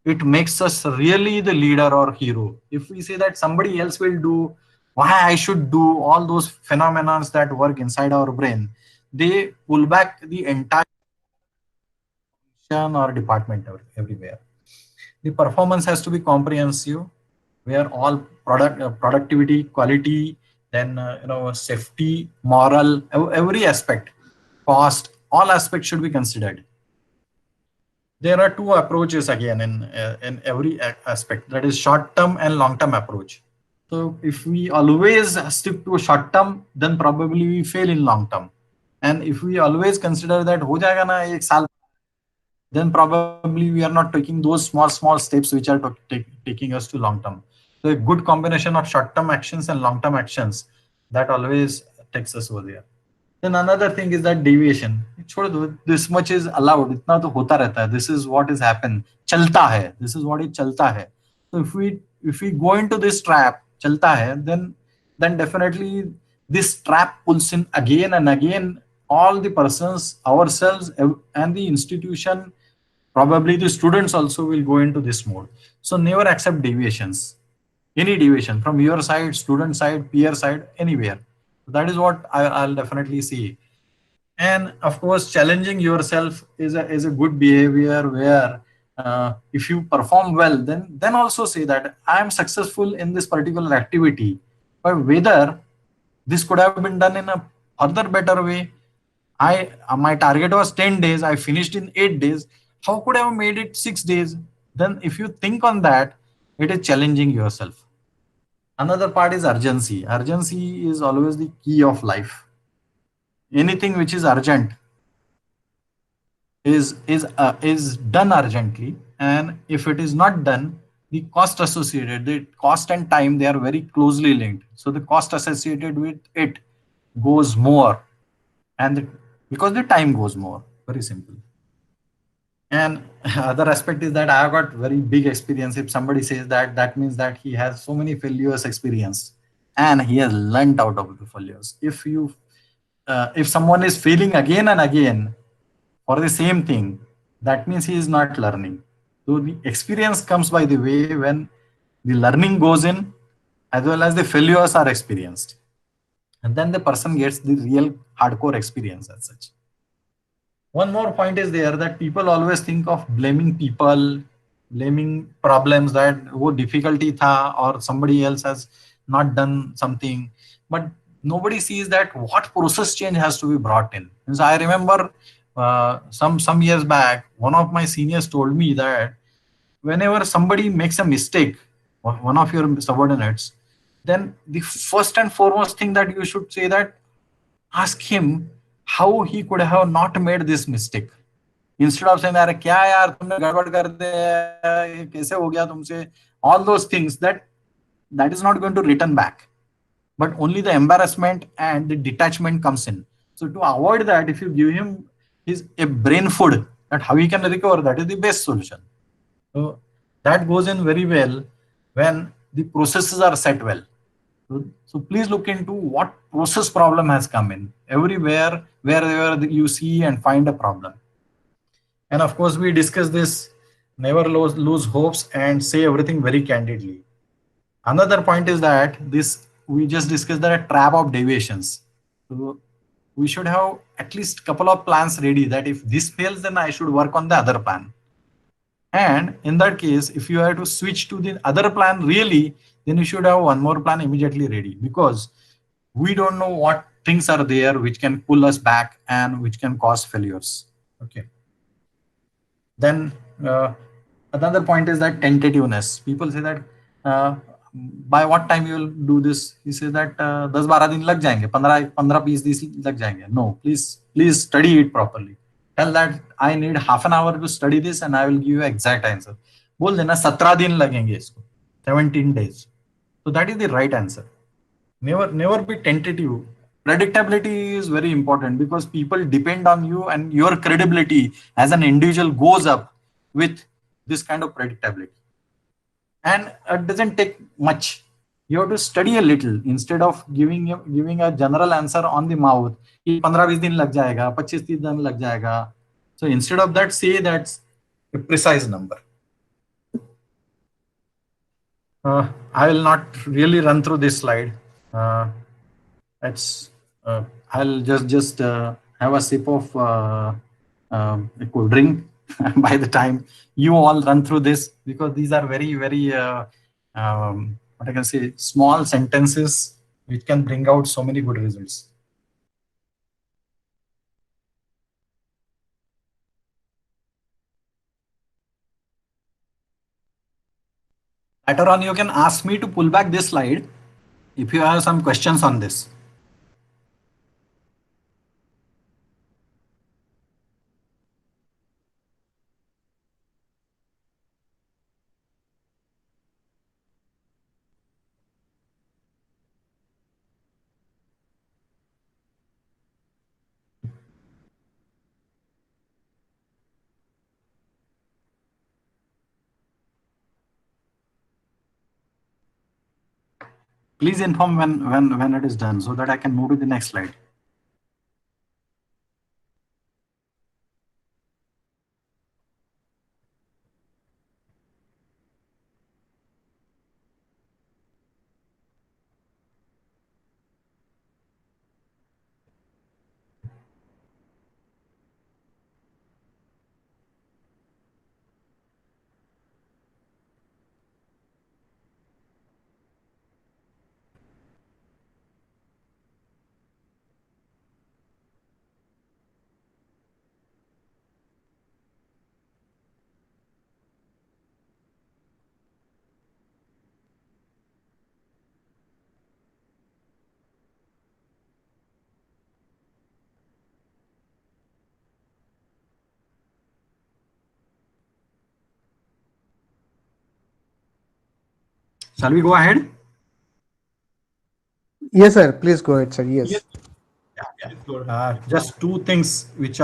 It makes us really the leader or hero. If we say that somebody else will do, why I should do, all those phenomena that work inside our brain, they pull back the entire function or department everywhere. The performance has to be comprehensive, where all productivity, quality, then safety, moral, every aspect, cost, all aspects should be considered. There are two approaches again in every aspect, that is short-term and long-term approach. So if we always stick to short-term, then probably we fail in long-term. And if we always consider that ho jayega na ek saal, then probably we are not taking those small steps which are taking us to long-term. So a good combination of short-term actions and long-term actions, that always takes us over there. Then another thing is that deviation. छोड़ दो, this much is allowed, इतना तो होता रहता है. This is what is happen. चलता है. This is what it चलता है. So if we go into this trap, चलता है, then definitely this trap pulls in again and again all the persons, ourselves, and the institution. Probably the students also will go into this mode. So never accept deviations. Any deviation from your side, student side, peer side, anywhere. That is what I'll definitely see. And of course, challenging yourself is a good behavior where if you perform well, then also say that I am successful in this particular activity. But whether this could have been done in a further better way, my target was 10 days, I finished in 8 days. How could I have made it 6 days? Then if you think on that, it is challenging yourself. Another part is urgency. Urgency is always the key of life. Anything which is urgent is done urgently, and if it is not done, the cost associated, the cost and time, they are very closely linked. So the cost associated with it goes more, and because the time goes more. Very simple. And other aspect is that I have got very big experience. If somebody says that, that means that he has so many failures experience and he has learned out of the failures. If someone is failing again and again for the same thing, that means he is not learning. So the experience comes by the way when the learning goes in, as well as the failures are experienced. And then the person gets the real hardcore experience as such. One more point is there that people always think of blaming people, blaming problems, that wo difficulty tha or somebody else has not done something, but nobody sees that what process change has to be brought in. So I remember some years back, one of my seniors told me that whenever somebody makes a mistake, one of your subordinates, then the first and foremost thing that you should say that ask him how he could have not made this mistake. Instead of saying, "अरे क्या यार तुमने गड़बड़ कर दे, ये कैसे हो गया तुमसे?" All those things that is not going to return back, but only the embarrassment and the detachment comes in. So to avoid that, if you give him a brain food that how he can recover, that is the best solution. So that goes in very well when the processes are set well. So please look into what process problem has come in everywhere, wherever you see and find a problem. And of course, we discuss this, never lose hopes and say everything very candidly. Another point is that this, we just discussed that a trap of deviations. So we should have at least couple of plans ready, that if this fails, then I should work on the other plan. And in that case, if you have to switch to the other plan really, then you should have one more plan immediately ready, because we don't know what things are there which can pull us back and which can cause failures. Okay. Then another point is that tentativeness. People say that by what time you will do this? He says that 10-12 दिन लग जाएंगे, 15-20 दिन लग जाएंगे. No, please study it properly. Tell that I need half an hour to study this and I will give you exact answer. बोल देना 17 दिन लगेंगे इसको, 17 days. So that is the right answer. Never be tentative. Predictability is very important because people depend on you, and your credibility as an individual goes up with this kind of predictability. And it doesn't take much. You have to study a little instead of giving a general answer on the mouth. 15-20 दिन लग जाएगा, 25-30 दिन लग जाएगा. So instead of that, say that's a precise number. I will not really run through this slide. I'll just have a sip of a cool drink by the time you all run through this, because these are very what I can say, small sentences which can bring out so many good results. Later on, you can ask me to pull back this slide if you have some questions on this. Please inform when it is done so that I can move to the next slide. Shall we go ahead? Yes, sir. Please go ahead, sir. Yes. Just two things which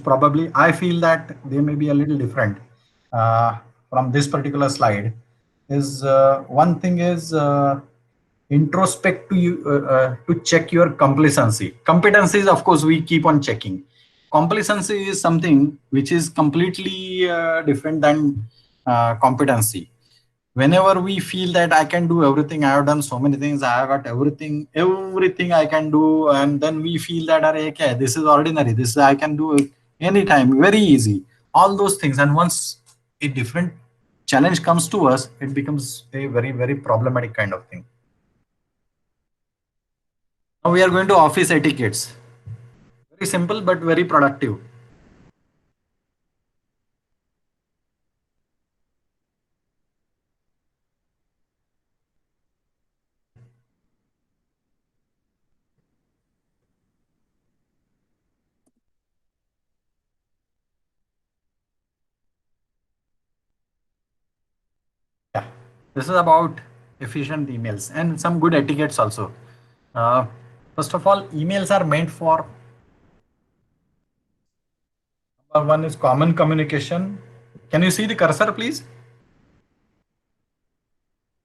probably I feel that they may be a little different from this particular slide. Is one thing is introspect to you to check your complacency. Competencies, of course, we keep on checking. Complacency is something which is completely different than competency. Whenever we feel that I can do everything, I have done so many things, I have got everything I can do, and then we feel that, okay, this is ordinary, this I can do it anytime, very easy, all those things. And once a different challenge comes to us, it becomes a very, very problematic kind of thing. Now we are going to office etiquettes. Very simple, but very productive. Yeah, this is about efficient emails and some good etiquettes also. First of all, emails are meant for one is common communication. Can you see the cursor, please?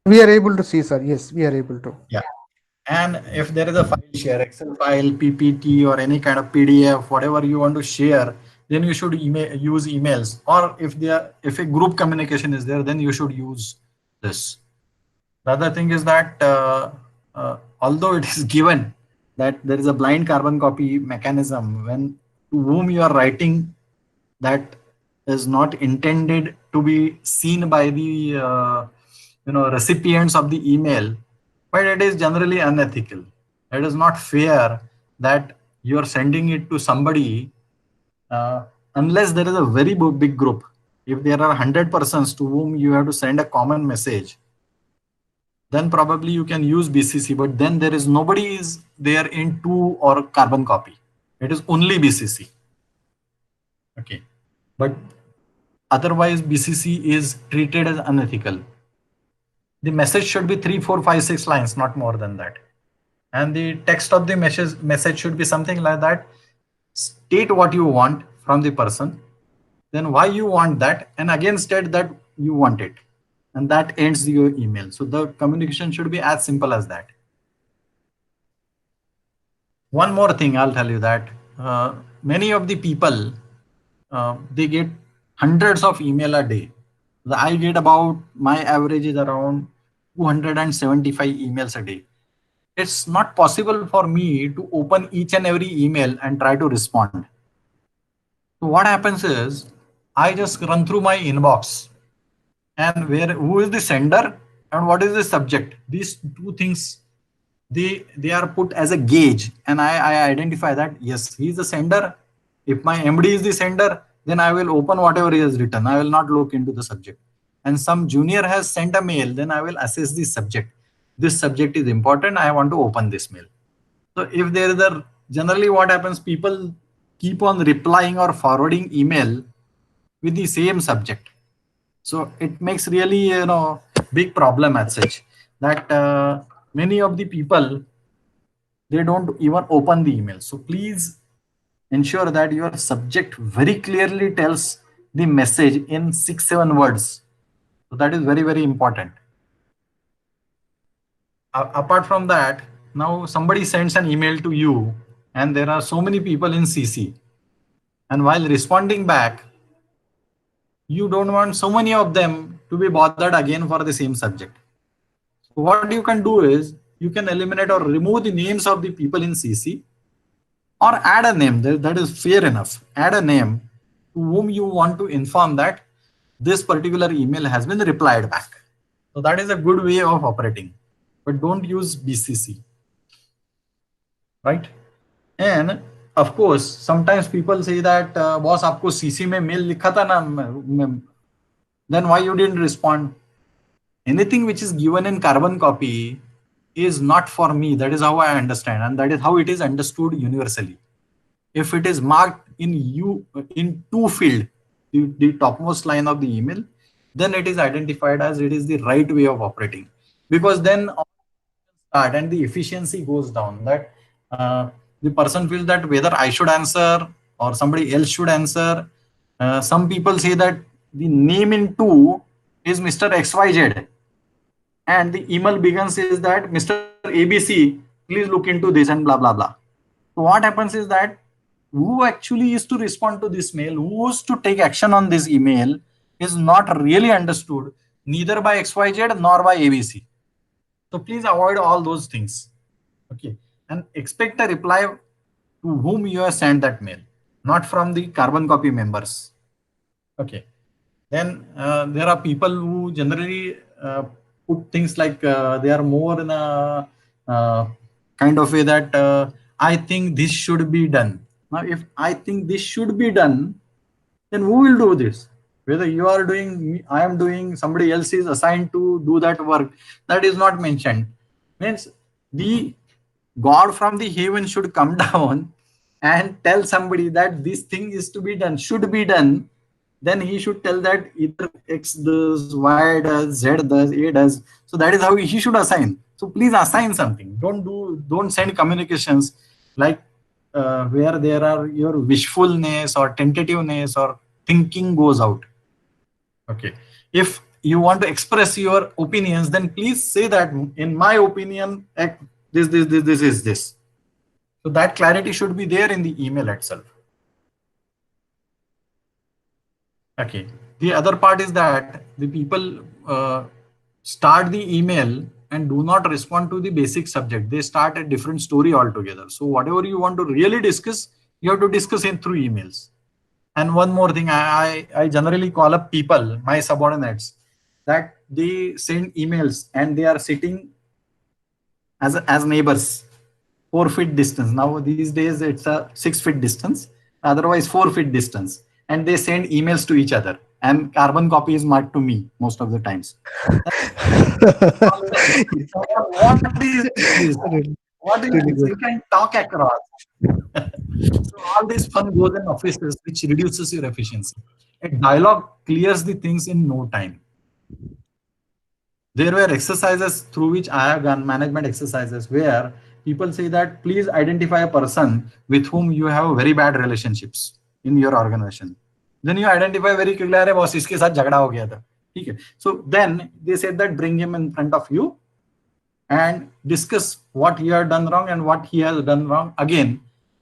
We are able to see, sir. Yes, we are able to. Yeah. And if there is a file share, Excel file, PPT, or any kind of PDF, whatever you want to share, then you should use emails. Or if a group communication is there, then you should use this. The other thing is that although it is given that there is a blind carbon copy mechanism, when to whom you are writing, that is not intended to be seen by the recipients of the email, but it is generally unethical. It is not fair that you are sending it to somebody unless there is a very big group. If there are 100 persons to whom you have to send a common message, then probably you can use BCC, but then there is nobody is there in two or carbon copy. It is only BCC. Okay, but otherwise BCC is treated as unethical. The message should be 3, 4, 5, 6 lines, not more than that. And the text of the message should be something like that. State what you want from the person, then why you want that, and again state that you want it. And that ends your email. So the communication should be as simple as that. One more thing I'll tell you that many of the people, they get hundreds of email a day. I get about, my average is around 275 emails a day. It's not possible for me to open each and every email and try to respond. So what happens is I just run through my inbox and who is the sender and what is the subject. These two things, they are put as a gauge, and I identify that yes, he is the sender. If my MD is the sender, then I will open whatever he has written. I will not look into the subject. And some junior has sent a mail, then I will assess the subject. This subject is important, I want to open this mail. So if there is generally what happens, people keep on replying or forwarding email with the same subject. So it makes really big problem as such that many of the people, they don't even open the email. So please ensure that your subject very clearly tells the message in 6, 7 words. So that is very, very important. apart from that, now somebody sends an email to you and there are so many people in CC. And while responding back, you don't want so many of them to be bothered again for the same subject. So what you can do is you can eliminate or remove the names of the people in CC or add a name. That is fair enough. Add a name to whom you want to inform that this particular email has been replied back. So that is a good way of operating, but don't use BCC, right? And of course, sometimes people say that boss, आपको CC में mail लिखा था ना, then why you didn't respond? Anything which is given in carbon copy is not for me. That is how I understand, and that is how it is understood universally. If it is marked in to field, the topmost line of the email, then it is identified as it is the right way of operating, because then start and the efficiency goes down. That the person feels that whether I should answer or somebody else should answer. Some people say that the name in to is Mr. XYZ, and the email begins is that Mr. ABC, please look into this and blah blah blah. So what happens is that who actually is to respond to this mail, who is to take action on this email, is not really understood neither by XYZ nor by ABC. So please avoid all those things. Okay, and expect a reply to whom you have sent that mail, not from the carbon copy members. Okay, then there are people who generally put things like they are more in a kind of way that I think this should be done. Now, if I think this should be done, then who will do this? Whether you are doing, I am doing, somebody else is assigned to do that work, that is not mentioned. Means the God from the heaven should come down and tell somebody that this thing is to be done, should be done. Then he should tell that either X does, Y does, Z does, A does. So that is how he should assign. So please assign something. Don't send communications like where there are your wishfulness or tentativeness or thinking goes out. Okay. If you want to express your opinions, then please say that in my opinion, this is this. So that clarity should be there in the email itself. Okay. The other part is that the people start the email and do not respond to the basic subject. They start a different story altogether. So whatever you want to really discuss, you have to discuss in through emails. And one more thing, I generally call up people, my subordinates, that they send emails and they are sitting as neighbors, 4 feet distance. Now these days it's a 6 feet distance, otherwise 4 feet distance. And they send emails to each other, and carbon copy is marked to me most of the times. What is this? You can talk across. So all this fun goes in offices, which reduces your efficiency. A dialogue clears the things in no time. There were exercises through which I have done, management exercises, where people say that please identify a person with whom you have very bad relationships in your organization. Then you identify very quickly, अरे boss, इसके साथ झगड़ा हो गया था. ठीक है. So then they said that bring him in front of you and discuss what he had done wrong and what he has done wrong again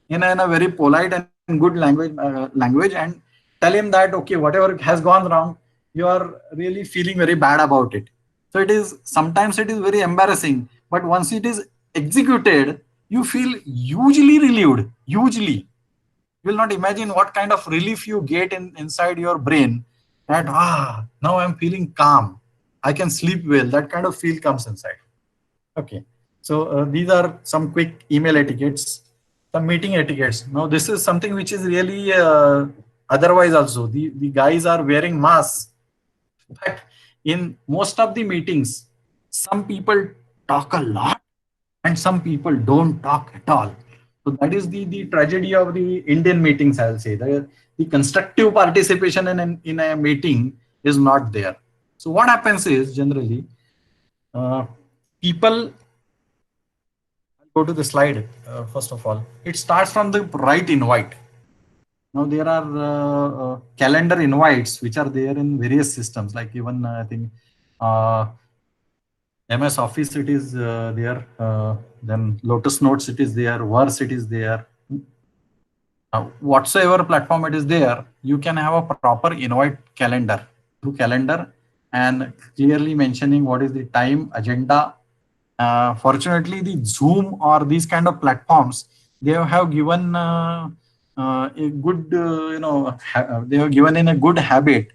in a very polite and good language, and tell him that okay, whatever has gone wrong, you are really feeling very bad about it. So it is, sometimes it is very embarrassing, but once it is executed, you feel hugely relieved. Hugely. You will not imagine what kind of relief you get inside your brain, that now I'm feeling calm, I can sleep well. That kind of feel comes inside. Okay, so these are some quick email etiquettes, some meeting etiquettes. Now this is something which is really otherwise also. The guys are wearing masks, but in most of the meetings, some people talk a lot and some people don't talk at all. So that is the tragedy of the Indian meetings, I'll say. The constructive participation in a meeting is not there. So what happens is generally, people, I'll go to the slide first of all. It starts from the right invite. Now there are calendar invites which are there in various systems, like even I think MS Office it is there, then Lotus Notes it is there, Verse it is there. Whatsoever platform it is there, you can have a proper invite calendar through calendar and clearly mentioning what is the time, agenda. Fortunately, the Zoom or these kind of platforms, they have given a good, they have given in a good habit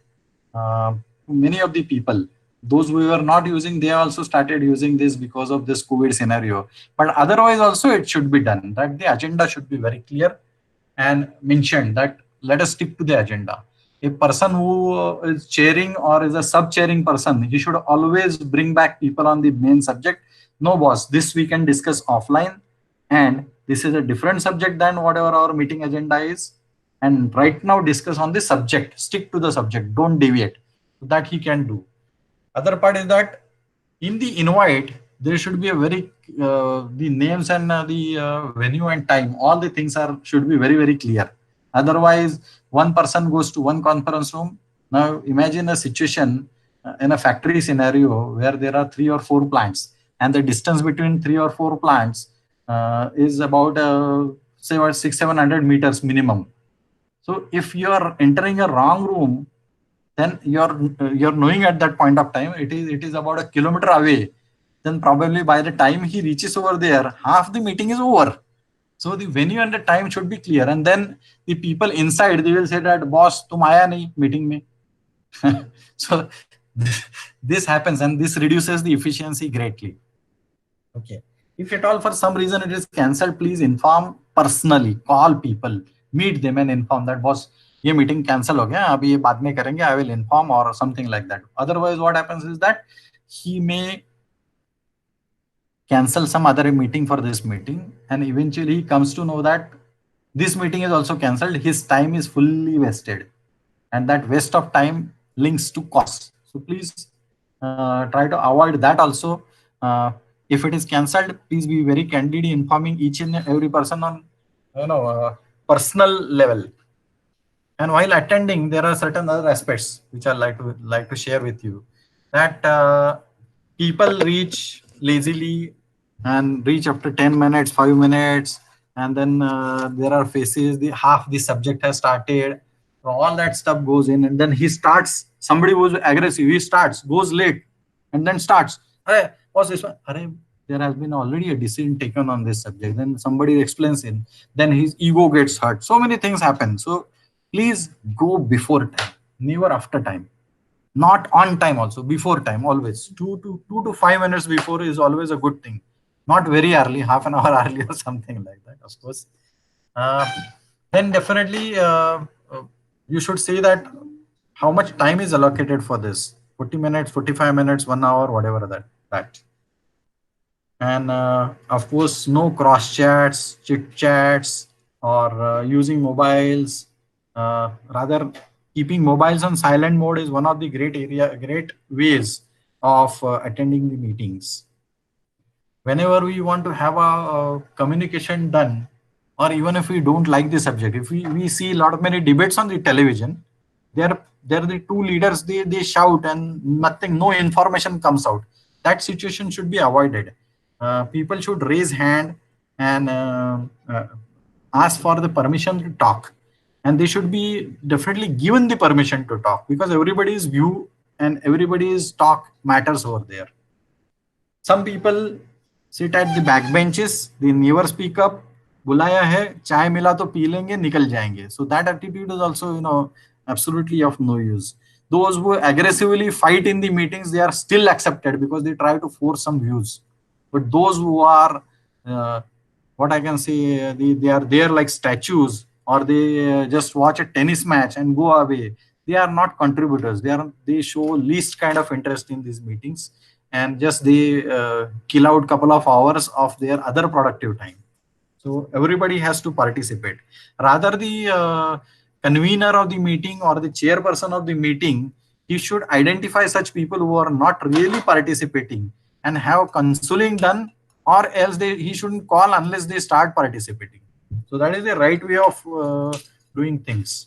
many of the people. Those who were not using, they also started using this because of this COVID scenario. But otherwise also it should be done, that the agenda should be very clear and mentioned that let us stick to the agenda. A person who is chairing or is a sub-chairing person, he should always bring back people on the main subject. No boss, this we can discuss offline, and this is a different subject than whatever our meeting agenda is. And right now discuss on the subject, stick to the subject, don't deviate. That he can do. Other part is that in the invite, there should be a very the names and the venue and time, all the things should be very, very clear. Otherwise, one person goes to one conference room. Now imagine a situation in a factory scenario where there are 3 or 4 plants, and the distance between 3 or 4 plants is about say 600-700 meters minimum. So if you are entering a wrong room, then you're knowing at that point of time it is about a kilometer away. Then probably by the time he reaches over there, half the meeting is over. So the venue and the time should be clear, and then the people inside, they will say that boss tum aaya nahi meeting mein. So this happens, and this reduces the efficiency greatly. Okay, if at all for some reason it is cancelled, please inform personally, call people, meet them and inform that boss ये meeting cancel हो गया, अभी ये बाद में करेंगे, I will inform, or something like that. Otherwise what happens is that he may cancel some other meeting for this meeting, and eventually he comes to know that this meeting is also cancelled, his time is fully wasted, and that waste of time links to cost. So please try to avoid that also. If it is cancelled, please be very candid informing each and every person on personal level. And while attending, there are certain other aspects which I like to share with you. That people reach lazily and reach after 10 minutes, 5 minutes, and then there are phases, half the subject has started, so all that stuff goes in, and then he starts, somebody who's aggressive, he starts, goes late, and then starts, hey, what's this one? There has been already a decision taken on this subject. Then somebody explains it, then his ego gets hurt. So many things happen. So please go before time, never after time. Not on time also, before time, always. 2 to 5 minutes before is always a good thing. Not very early, half an hour early or something like that, of course. Then definitely you should say that how much time is allocated for this. 40 minutes, 45 minutes, 1 hour, whatever that. And of course, no cross chats, chit chats, or using mobiles. Rather, keeping mobiles on silent mode is one of the great ways of attending the meetings. Whenever we want to have a communication done, or even if we don't like the subject, if we see many debates on the television, they're the two leaders, they shout and no information comes out. That situation should be avoided. People should raise hand and ask for the permission to talk, and they should be definitely given the permission to talk, because everybody's view and everybody's talk matters over there. Some people sit at the back benches, they never speak up. बुलाया है, चाय मिला तो P लेंगे, निकल जाएंगे. So that attitude is also absolutely of no use. Those who aggressively fight in the meetings, they are still accepted because they try to force some views. But those who are what I can say, they are there like statues, or they just watch a tennis match and go away, they are not contributors. They show least kind of interest in these meetings, and just they kill out couple of hours of their other productive time. So everybody has to participate. Rather, the convener of the meeting or the chairperson of the meeting, he should identify such people who are not really participating and have counseling done, or else he shouldn't call unless they start participating. So that is the right way of doing things.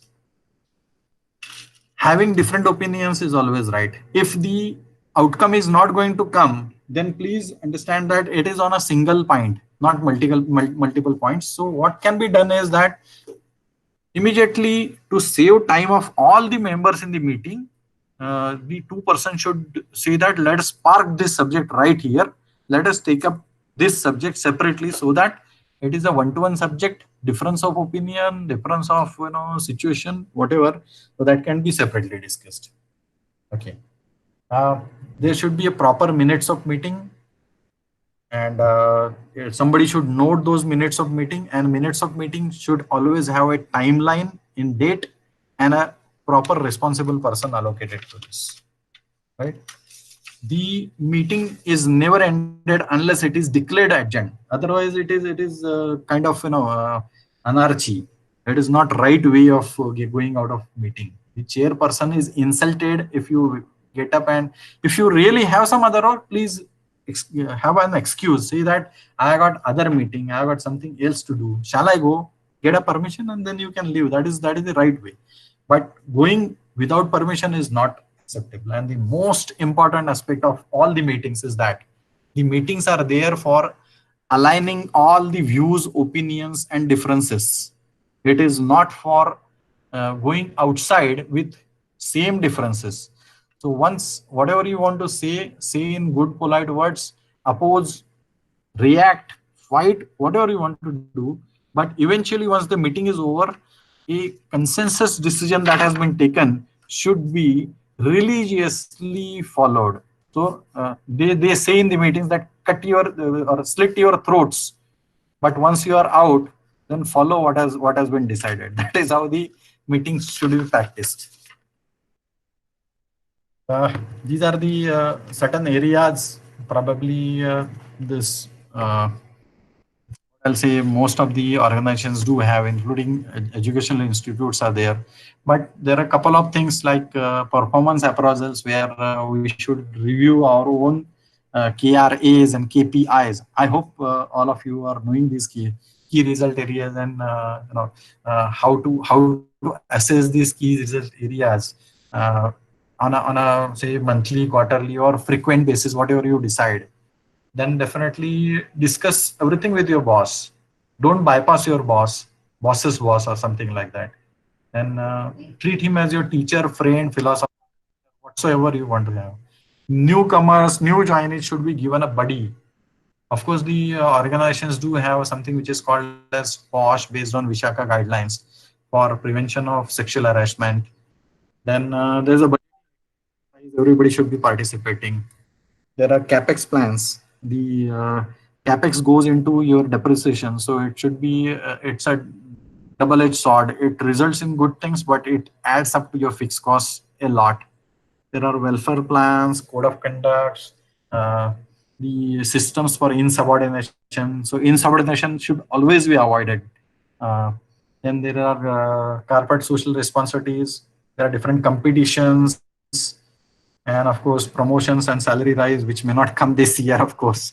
Having different opinions is always right. If the outcome is not going to come, then please understand that it is on a single point, not multiple points. So what can be done is that immediately, to save time of all the members in the meeting, the two persons should say that let's park this subject right here. Let us take up this subject separately, so that it is a one-to-one subject, difference of opinion, difference of situation, whatever. So that can be separately discussed. Okay. There should be a proper minutes of meeting, and somebody should note those minutes of meeting, and minutes of meeting should always have a timeline in date and a proper responsible person allocated to this, right? The meeting is never ended unless it is declared urgent. Otherwise it is kind of anarchy. It is not right way of going out of meeting. The chairperson is insulted if you get up, and if you really have some other work, please have an excuse. Say that I got other meeting, I got something else to do. Shall I go? Get a permission and then you can leave. That is the right way. But going without permission is not acceptable. And the most important aspect of all the meetings is that the meetings are there for aligning all the views, opinions, and differences. It is not for going outside with same differences. So once whatever you want to say in good, polite words, oppose, react, fight, whatever you want to do. But eventually, once the meeting is over, a consensus decision that has been taken should be religiously followed. So they say in the meetings that cut your or slit your throats, but once you are out, then follow what has been decided. That is how the meetings should be practiced. These are the certain areas, probably this I'll say most of the organizations do have, including educational institutes are there. But there are a couple of things like performance appraisals where we should review our own KRAs and KPIs. I hope all of you are knowing these key result areas and how to assess these key result areas on a say monthly, quarterly, or frequent basis, whatever you decide. Then definitely discuss everything with your boss. Don't bypass your boss's boss or something like that. And treat him as your teacher, friend, philosopher, whatsoever you want to have. Newcomers, new joinees should be given a buddy. Of course, the organizations do have something which is called as POSH, based on Vishaka guidelines for prevention of sexual harassment. Then there's a buddy. Everybody should be participating. There are CapEx plans. The CapEx goes into your depreciation, so it should be it's a double-edged sword. It results in good things, but it adds up to your fixed costs a lot. There are welfare plans, code of conduct, the systems for insubordination. So insubordination should always be avoided. Then there are corporate social responsibilities. There are different competitions, and of course promotions and salary rise, which may not come this year, of course.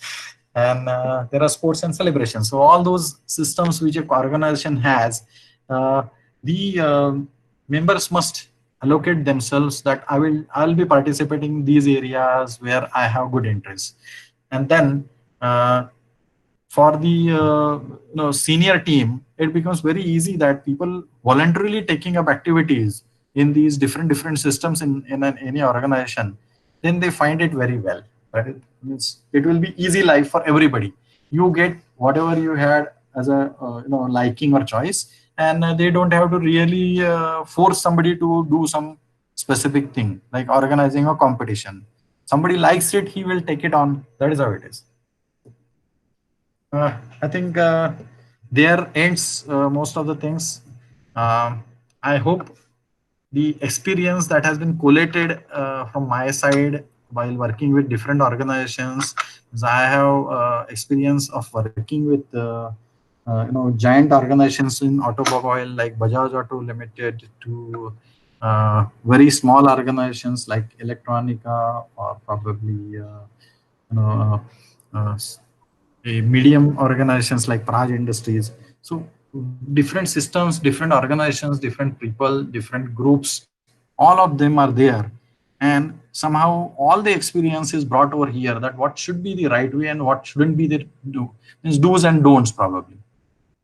And there are sports and celebrations. So all those systems which an organization has, the members must allocate themselves that I'll be participating in these areas where I have good interest. And then for the senior team, it becomes very easy that people voluntarily taking up activities in these different systems in any organization, then they find it very well. Right? It will be easy life for everybody. You get whatever you had as a liking or choice, and they don't have to really force somebody to do some specific thing like organizing a competition. Somebody likes it, he will take it on. That is how it is. I think there ends most of the things. I hope the experience that has been collated from my side while working with different organizations, I have experience of working with giant organizations in automobile like Bajaj Auto Limited to very small organizations like Electronica, or probably medium organizations like Praj Industries. So different systems, different organizations, different people, different groups, all of them are there. and somehow all the experience is brought over here, that what should be the right way and what shouldn't be the do's and don'ts probably.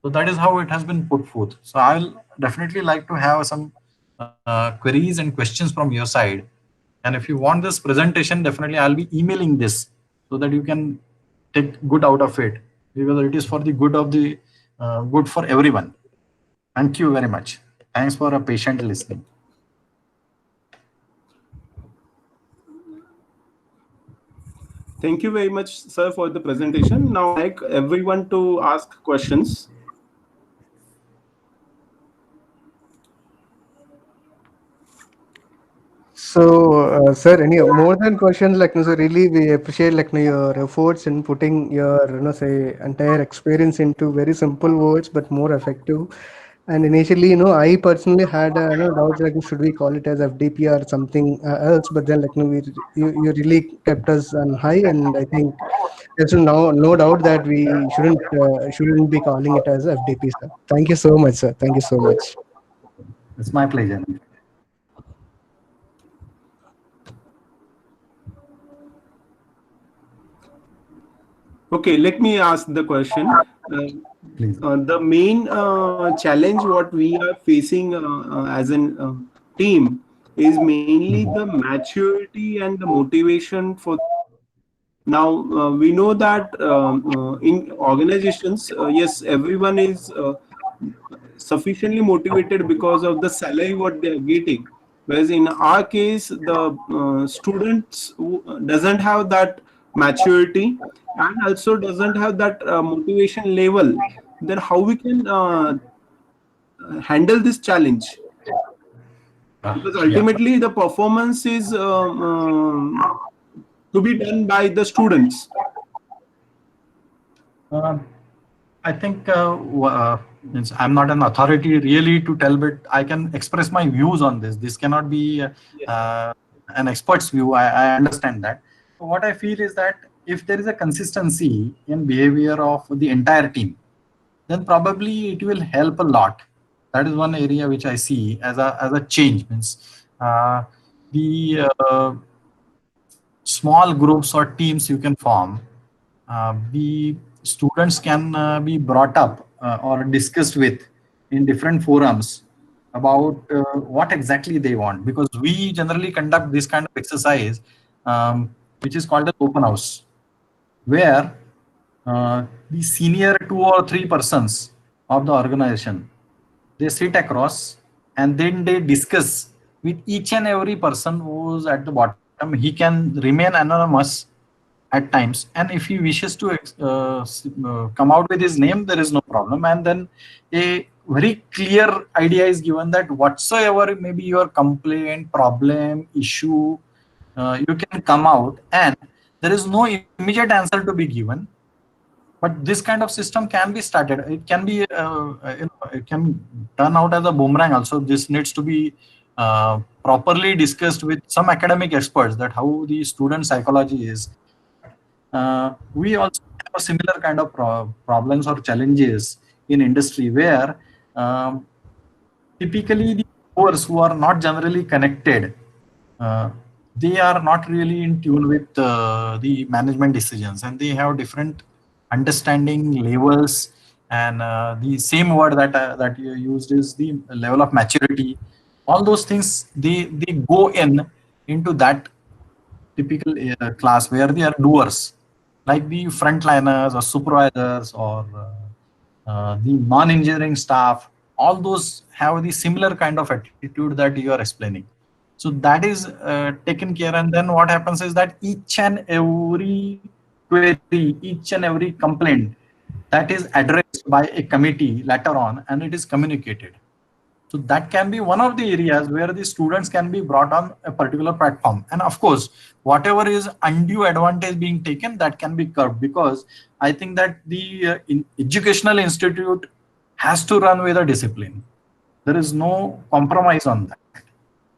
So that is how it has been put forth. So I'll definitely like to have some queries and questions from your side. And if you want this presentation, definitely I'll be emailing this so that you can take good out of it, because it is for the good of the good for everyone. Thank you very much. Thanks for a patient listening. Thank you very much, sir, for the presentation. Now, I'd like everyone to ask questions. So, sir, any more than questions? Like, no, so really, we appreciate like no, your efforts in putting your, say, entire experience into very simple words, but more effective. And initially, I personally had doubts like, should we call it as FDP or something else? But then, like, no, you really kept us on high, and I think there's no doubt that we shouldn't be calling it as FDP, sir. Thank you so much, sir. Thank you so much. It's my pleasure. Okay, let me ask the question. Please. The main challenge what we are facing as an team is mainly the maturity and the motivation for. Now we know that in organizations, yes, everyone is sufficiently motivated because of the salary what they are getting. Whereas in our case, the students who doesn't have that maturity and also doesn't have that motivation level. Then how we can handle this challenge? Because ultimately the performance is to be done by the students. I think I'm not an authority really to tell, but I can express my views on this. This cannot be an expert's view. I understand that. What I feel is that if there is a consistency in behavior of the entire team, then probably it will help a lot. That is one area which I see as a change. Means the small groups or teams you can form, the students can be brought up or discussed with in different forums about what exactly they want, because we generally conduct this kind of exercise, which is called an open house, where the senior 2 or 3 persons of the organization, they sit across and then they discuss with each and every person who's at the bottom. He can remain anonymous at times, and if he wishes to come out with his name, there is no problem. And then a very clear idea is given that whatsoever may be your complaint, problem, issue, you can come out, and there is no immediate answer to be given. But this kind of system can be started. It can be, it can turn out as a boomerang also. This needs to be properly discussed with some academic experts, that how the student psychology is. We also have similar kind of problems or challenges in industry, where typically the viewers who are not generally connected, they are not really in tune with the management decisions, and they have different understanding levels. And the same word that you used is the level of maturity. All those things, they go into that typical class where they are doers, like the frontliners or supervisors or the non-engineering staff. All those have the similar kind of attitude that you are explaining. So that is taken care, and then what happens is that each and every query, each and every complaint, that is addressed by a committee later on, and it is communicated. So that can be one of the areas where the students can be brought on a particular platform. And of course, whatever is undue advantage being taken, that can be curbed, because I think that the educational institute has to run with a discipline. There is no compromise on that.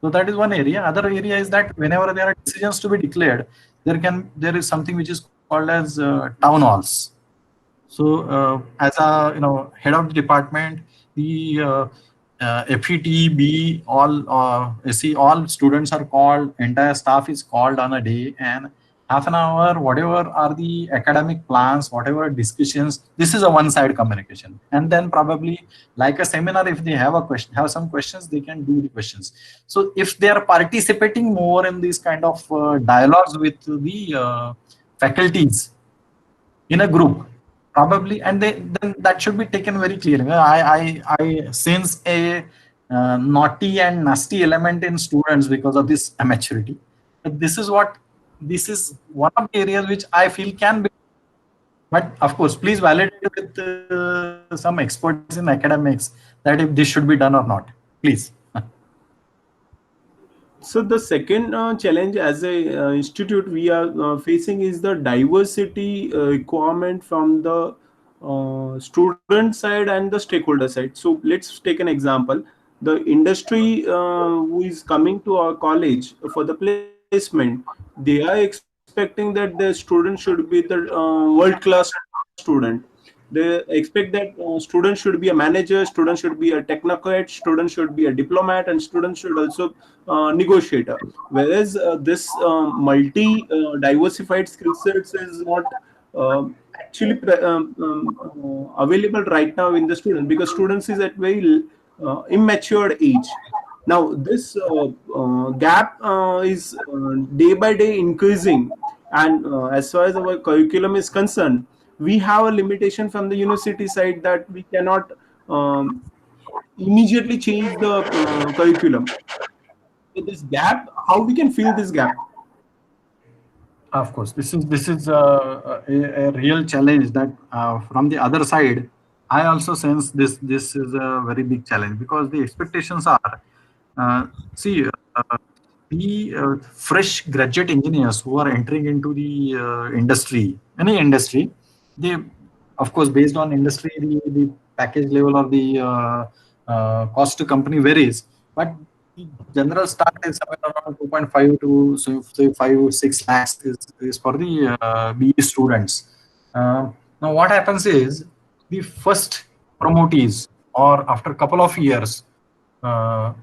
So that is one area. Other area is that whenever there are decisions to be declared, there is something which is called as town halls. So as a head of the department, the FETB, all students are called, entire staff is called on a day, and half an hour, whatever are the academic plans, whatever discussions, this is a one-side communication. And then probably like a seminar, if they have a question, have some questions, they can do the questions. So if they are participating more in these kind of dialogues with the faculties in a group, probably, and then that should be taken very clear. I sense a naughty and nasty element in students because of this immaturity. But this is one of the areas which I feel can be, but of course please validate with some experts in academics that if this should be done or not, please. So the second challenge as a institute we are facing is the diversity requirement from the student side and the stakeholder side. So let's take an example. The industry who is coming to our college for the placement, they are expecting that the student should be the world class student. They expect that student should be a manager, student should be a technocrat, student should be a diplomat, and student should also negotiator. Whereas this multi diversified skill sets is not actually available right now in the student, because students is at very immature age. Now this gap is day by day increasing, and as far as our curriculum is concerned, we have a limitation from the university side that we cannot immediately change the curriculum. So this gap, how we can fill this gap? Of course, this is a real challenge that from the other side, I also sense this is a very big challenge, because the expectations are see the fresh graduate engineers who are entering into the industry, any industry, they, of course, based on industry, the package level or the cost to company varies, but the general start is somewhere around 2.5 to say 5-6 lakhs is for the BE students. Now what happens is the first promotees, or after a couple of years, I'd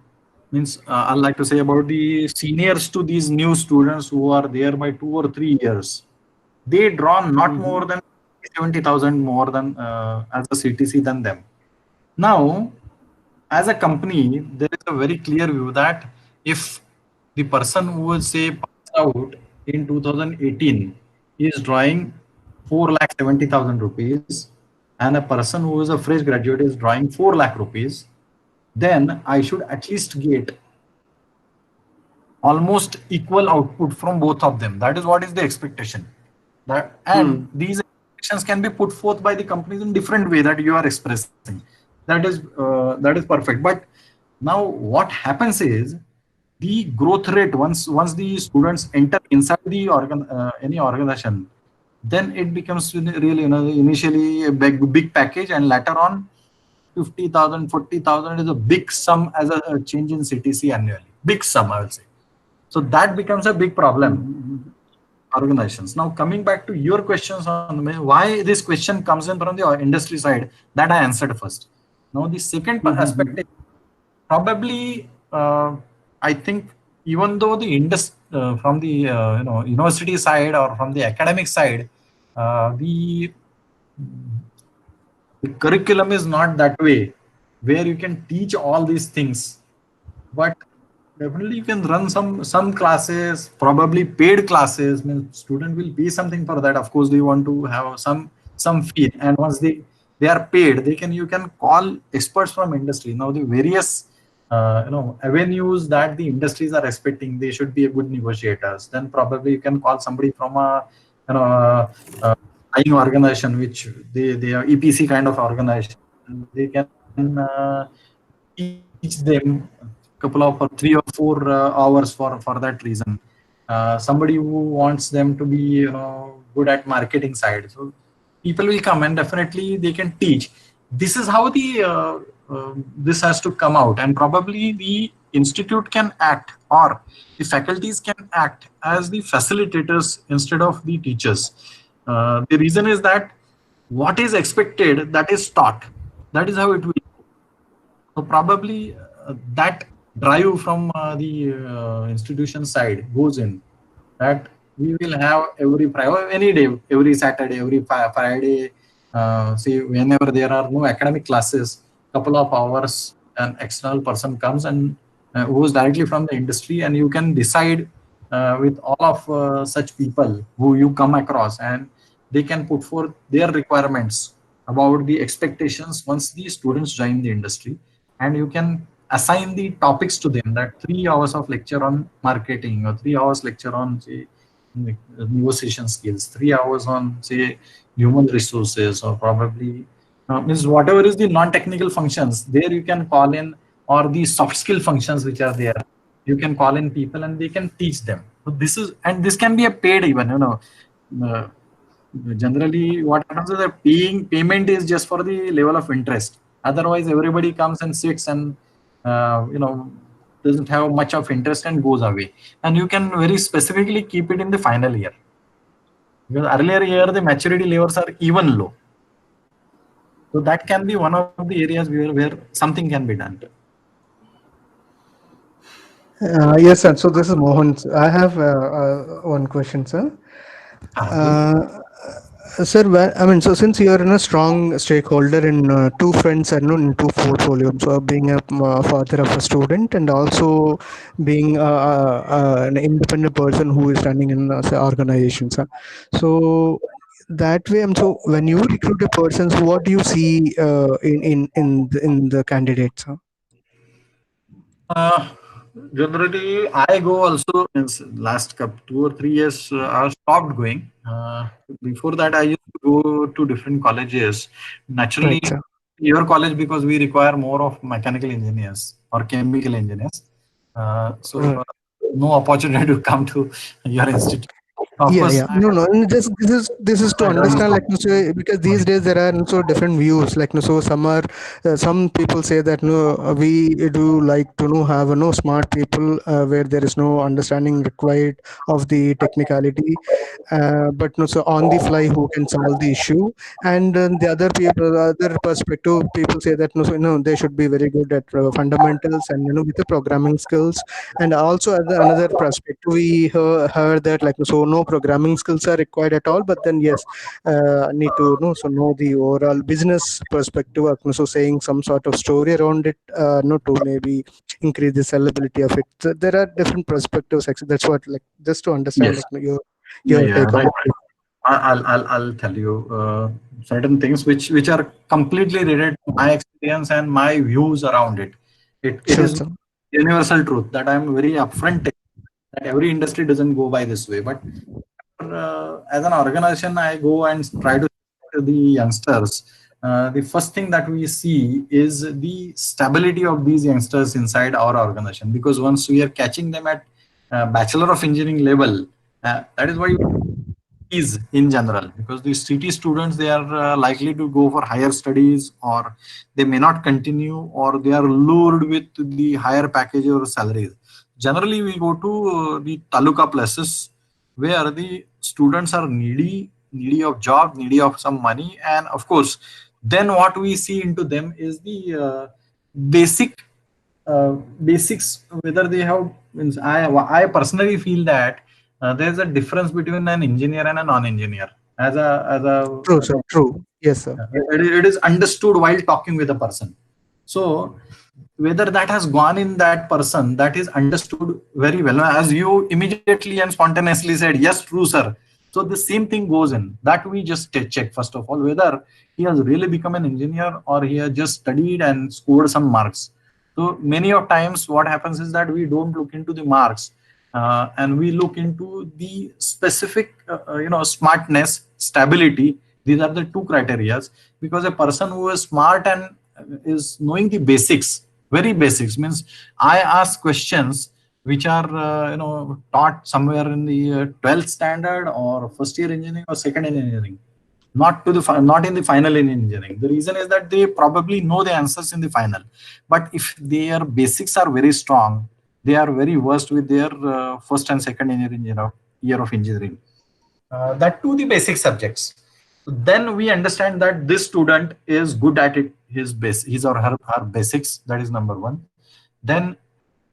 like to say about the seniors to these new students who are there by 2 or 3 years, they draw not more than 70,000 more than as a CTC than them. Now, as a company, there is a very clear view that if the person who will say passed out in 2018 is drawing 4,70,000 rupees, and a person who is a fresh graduate is drawing 4 lakh rupees, then I should at least get almost equal output from both of them. That is what is the expectation. These expectations can be put forth by the companies in different way that you are expressing. That is perfect. But now what happens is the growth rate, once the students enter inside the any organization, then it becomes really initially a big package, and later on 50,000, 40,000 is a big sum as a change in CTC annually. Big sum, I would say. So that becomes a big problem. Organizations. Now coming back to your questions on why this question comes in from the industry side, that I answered first. Now the second aspect is probably I think even though the from the university side or from the academic side, the curriculum is not that way where you can teach all these things, but definitely you can run some classes, probably paid classes. Student will pay something for that. Of course, they want to have some fee, and once they are paid, you can call experts from industry. Now the various avenues that the industries are expecting, they should be a good negotiators. Then probably you can call somebody from a buying organization, which they are EPC kind of organization. They can teach them couple of 3 or 4 hours for that reason. Somebody who wants them to be good at marketing side, so people will come and definitely they can teach. This is how the this has to come out, and probably the institute can act, or the faculties can act as the facilitators instead of the teachers. The reason is that what is expected, that is taught. That is how it will. So probably that drive from the institution side goes in that we will have every Friday, any day, every Saturday, every Friday. See, whenever there are no academic classes, couple of hours, an external person comes and who is directly from the industry, and you can decide with all of such people who you come across, and they can put forth their requirements about the expectations once the students join the industry, and you can assign the topics to them, that 3 hours of lecture on marketing or 3 hours lecture on say negotiation skills, 3 hours on say human resources, or probably means whatever is the non-technical functions there you can call in, or the soft skill functions which are there, you can call in people and they can teach them. So this is, and this can be a paid even, uh, generally what happens is that payment is just for the level of interest. Otherwise everybody comes and sits and doesn't have much of interest and goes away. And you can very specifically keep it in the final year, because earlier year the maturity levels are even low. So that can be one of the areas where something can be done. Yes, sir. So this is Mohan. I have one question, sir. Sir, I mean, so since you are in a strong stakeholder in two friends and in two portfolios, so being a father of a student and also being an independent person who is running in say, organization, sir. So that way, so when you recruit a person, so what do you see in the candidates, sir? Generally, I go also in last 2 or 3 years. I stopped going. Before that, I used to go to different colleges. Naturally, Right, sir. your college, because we require more of mechanical engineers or chemical engineers. Right. No opportunity to come to your institute. Of Yeah, course, yeah. No, no. And this is to I don't understand, know. like, no, so because these days there are so different views. Like, no, so some people say that no, we do like to know have no smart people where there is no understanding required of the technicality, but no, so on the fly who can solve the issue. And the other people, other perspective, people say that no, so they should be very good at fundamentals and with the programming skills. And also another perspective, we heard that like so no programming skills are required at all, but then yes, need to know so know the overall business perspective, so saying some sort of story around it, no, to maybe increase the sellability of it. So there are different perspectives. Actually, that's what, like, just to understand Yes. like Yeah, your yeah, take on right. it. I'll tell you certain things which are completely related to my experience and my views around it. It Sure, is sir. universal truth that I'm very upfront that every industry doesn't go by this way. But as an organization, I go and try to to the youngsters. The first thing that we see is the stability of these youngsters inside our organization. Because once we are catching them at Bachelor of Engineering level, that is why is in general, because the CT students, they are likely to go for higher studies, or they may not continue, or they are lured with the higher package or salaries. Generally we go to the taluka places where the students are needy of job, needy of some money, and of course then what we see into them is the basic basics, whether they have, means I personally feel that there's a difference between an engineer and a non-engineer. As a as a, True, as sir. a True. Yes, sir. it is understood while talking with a person. So whether that has gone in that person, that is understood very well. As you immediately and spontaneously said, yes, true, sir. So the same thing goes in that we just check first of all whether he has really become an engineer or he has just studied and scored some marks. So many of times what happens is that we don't look into the marks, and we look into the specific smartness, stability. These are the two criterias. Because a person who is smart and is knowing the basics, very basics, means I ask questions which are taught somewhere in the 12th standard or first year engineering or second year engineering, not to the not in the final in engineering. The reason is that they probably know the answers in the final, but if their basics are very strong, they are very versed with their first and second engineering year of engineering, that to the basic subjects, then we understand that this student is good at it. his or her basics. That is number one. Then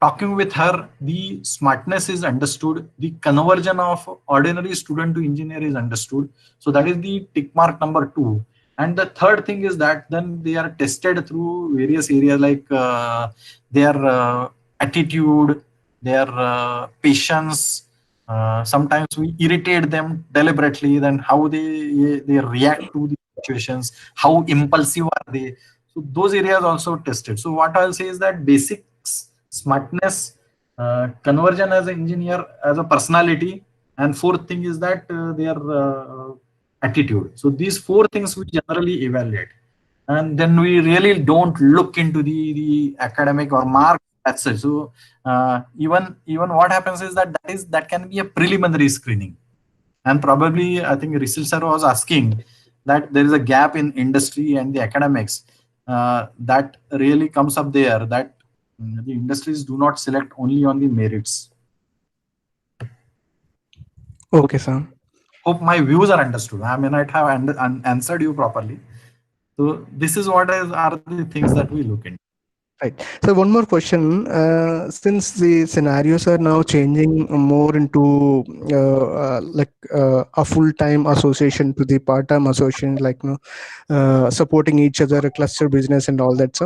talking with her, the smartness is understood, the conversion of ordinary student to engineer is understood. So that is the tick mark number two. And the third thing is that then they are tested through various areas like their attitude, their patience. Sometimes we irritate them deliberately, then how they react to the situations, how impulsive are they. So those areas also tested. So what I'll say is that basics, smartness, conversion as an engineer, as a personality, and fourth thing is that their attitude. So these four things we generally evaluate, and then we really don't look into the academic or mark as such. So even what happens is that can be a preliminary screening, and probably I think Rishil sir was asking that there is a gap in industry and the academics that really comes up there, that the industries do not select only on the merits. Okay, sir. Hope my views are understood. I may not have answered you properly. So this is what are the things that we look into. Right. So one more question. Since the scenarios are now changing more into a full-time association to the part-time association, like supporting each other, a cluster business and all that.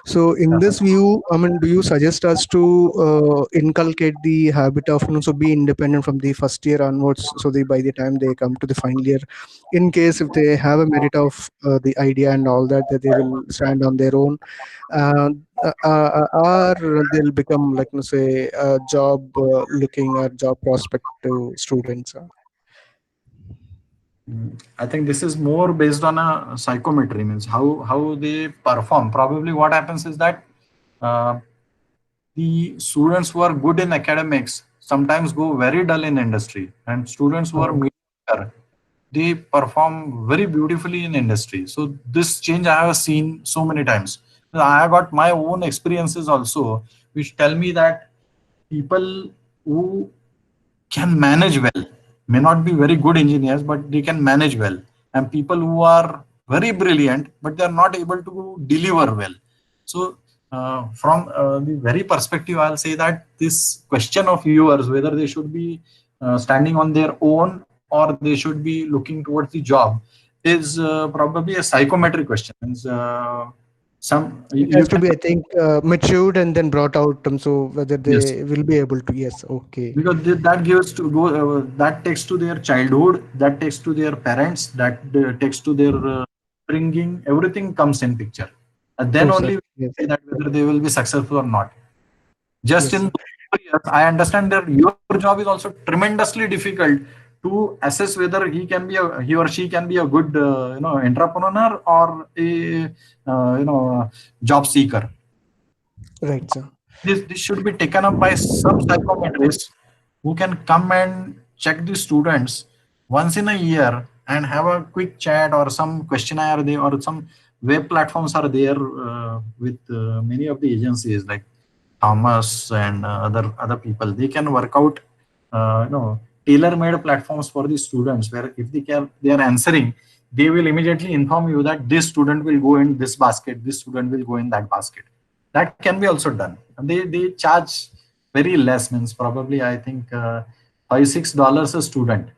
So in this view, I mean, do you suggest us to inculcate the habit of so be independent from the first year onwards, so by the time they come to the final year, in case if they have a merit of the idea and all that, that they will stand on their own. Or they'll become like say a job looking or job prospective students. I think this is more based on a psychometry, means how they perform. Probably what happens is that the students who are good in academics sometimes go very dull in industry, and students who are mediocre, they perform very beautifully in industry. So this change I have seen so many times. I have got my own experiences also, which tell me that people who can manage well may not be very good engineers, but they can manage well, and people who are very brilliant but they are not able to deliver well. So from the very perspective, I'll say that this question of viewers, whether they should be standing on their own or they should be looking towards the job, is probably a psychometric question. It has to be, I think, matured and then brought out. So whether they will be able to, yes, okay. Because that gives to go, that takes to their childhood, that takes to their parents, that takes to their bringing. Everything comes in picture, and then only we say that whether they will be successful or not. Just in 4 years, I understand that your job is also tremendously difficult to assess whether he or she can be a good entrepreneur or a job seeker. Right, sir. This should be taken up by some psychometrists who can come and check the students once in a year and have a quick chat, or some questionnaire there, or some web platforms are there with many of the agencies like Thomas and other people. They can work out tailor-made platforms for the students, where if they are answering, they will immediately inform you that this student will go in this basket, this student will go in that basket. That can be also done. And they charge very less, means probably I think $5-6 a student.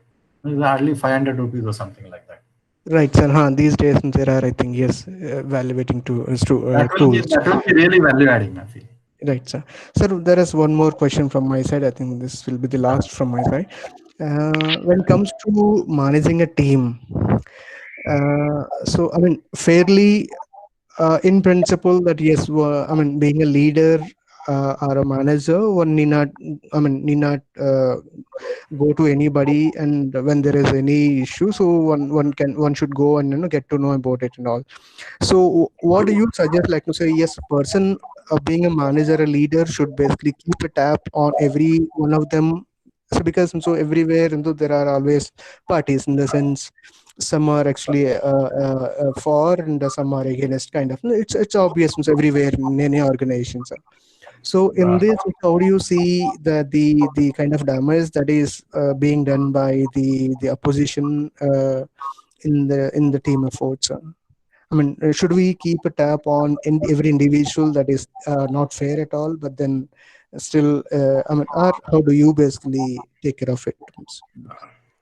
It's hardly 500 rupees or something like that. Right, sir. These days there are, I think, yes, evaluating tools. That will be really value adding, I feel. Right, sir. Sir, there is one more question from my side. I think this will be the last from my side. When it comes to managing a team, so I mean, fairly in principle, that yes, I mean, being a leader or a manager, one need not go to anybody, and when there is any issue, so one should go and get to know about it and all. So what do you suggest, like to say, yes, person being a manager, a leader should basically keep a tab on every one of them. So because everywhere there are always parties, in the sense some are actually for and some are against, kind of. It's obvious everywhere in any organizations. So in this, how do you see the kind of damage that is being done by the opposition in the team efforts? I mean, should we keep a tap on every individual? That is not fair at all. But then still, I mean, or how do you basically take care of it?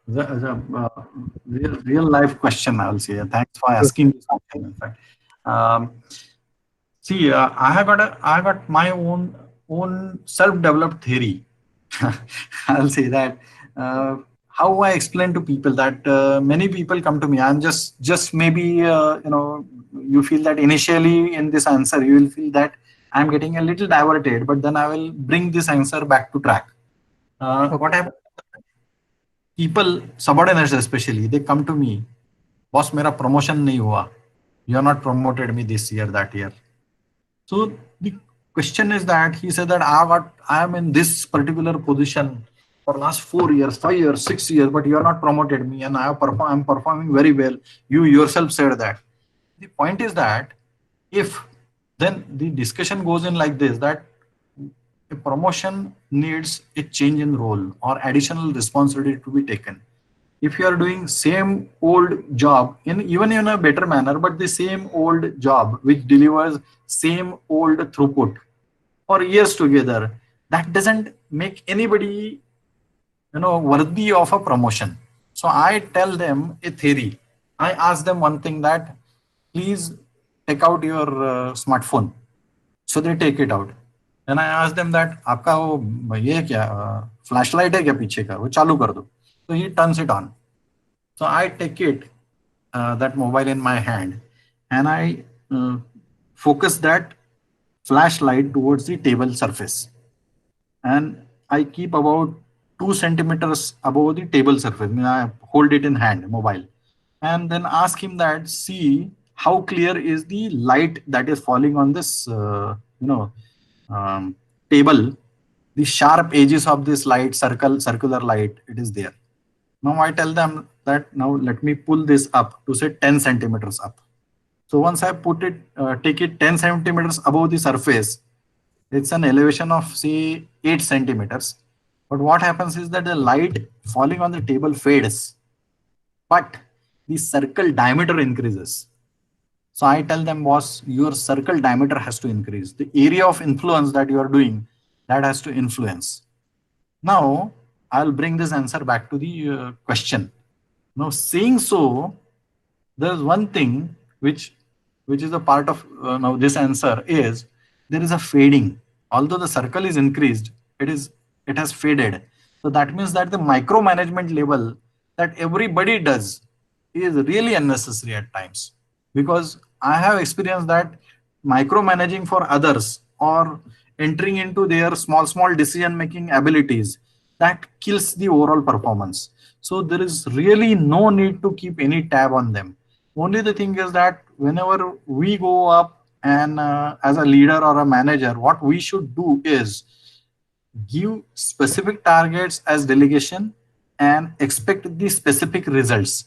Real life question, I'll say. Thanks for asking this question. In fact, see, I got my own self-developed theory. I'll say that. How I explain to people that many people come to me. I'm just maybe you feel that initially in this answer you will feel that I'm getting a little diverted, but then I will bring this answer back to track. What happens? People, subordinates especially, they come to me, boss, mera promotion nahi hua. You are not promoted me this year, that year. So the question is that he said that I am in this particular position for last 4 years, 5 years, 6 years, but you are not promoted me, and I'm performing very well. You yourself said that. The point is that if then the discussion goes in like this, that a promotion needs a change in role or additional responsibility to be taken. If you are doing same old job even in a better manner, but the same old job which delivers same old throughput for years together, that doesn't make anybody worthy of a promotion. So I tell them a theory. I ask them one thing, that please take out your smartphone. So they take it out. Then I ask them that आपका वो ये क्या flashlight है क्या पीछे का, वो चालू कर दो. So he turns it on. So I take it, that mobile in my hand, and I focus that flashlight towards the table surface, and I keep about 2 centimeters above the table surface. I mean, I hold it in hand, mobile, and then ask him that, see how clear is the light that is falling on this table. The sharp edges of this light, circular light, it is there. Now I tell them that now let me pull this up to say 10 centimeters up. So once I take it 10 centimeters above the surface, it's an elevation of say 8 centimeters. But what happens is that the light falling on the table fades, but the circle diameter increases. So I tell them, boss, your circle diameter has to increase. The area of influence that you are doing, that has to influence. Now I'll bring this answer back to the question. Now, saying so, there's one thing which is a part of now this answer is there is a fading. Although the circle is increased, it has faded. So that means that the micromanagement level that everybody does is really unnecessary at times, because I have experienced that micromanaging for others or entering into their small decision making abilities, that kills the overall performance. So there is really no need to keep any tab on them. Only the thing is that whenever we go up and as a leader or a manager, what we should do is give specific targets as delegation and expect the specific results.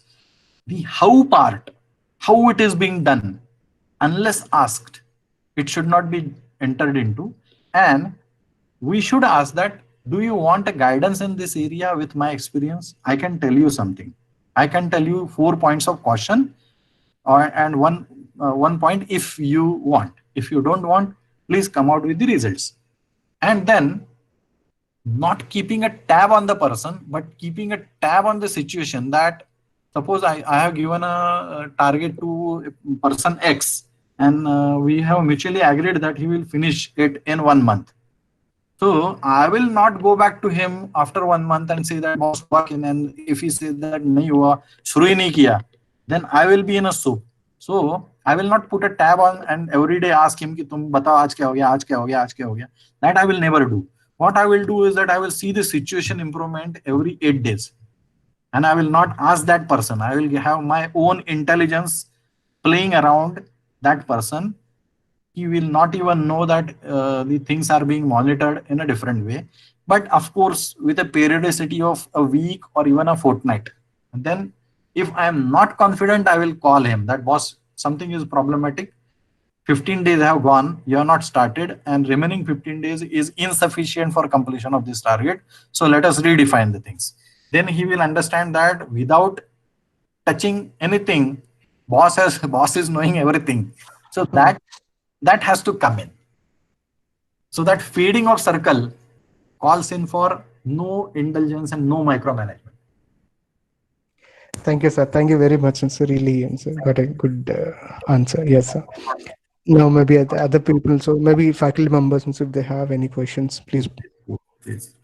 The how part, how it is being done, unless asked, it should not be entered into. And we should ask that, do you want a guidance in this area with my experience? I can tell you something. I can tell you 4 points of caution and one point if you want. If you don't want, please come out with the results. And then not keeping a tab on the person, but keeping a tab on the situation, that suppose I have given a target to person X, and we have mutually agreed that he will finish it in 1 month. So I will not go back to him after 1 month and say that boss work in, and if he says that nahi hua, shuru hi nahi kiya, then I will be in a soup. So I will not put a tab on and every day ask him ki tum batao aaj kya ho gaya, aaj kya ho gaya, aaj kya ho gaya. That I will never do. What I will do is that I will see the situation improvement every 8 days. And I will not ask that person. I will have my own intelligence playing around that person. He will not even know that the things are being monitored in a different way. But of course, with a periodicity of a week or even a fortnight. And then if I am not confident, I will call him that, boss, something is problematic. 15 days have gone, you have not started, and remaining 15 days is insufficient for completion of this target. So let us redefine the things. Then he will understand that without touching anything, boss is knowing everything. So that has to come in. So that feeding of circle calls in for no indulgence and no micromanagement. Thank you, sir. Thank you very much. It's really got a good answer. Yes, sir. Now, maybe other people, so maybe faculty members, if they have any questions, please. Please.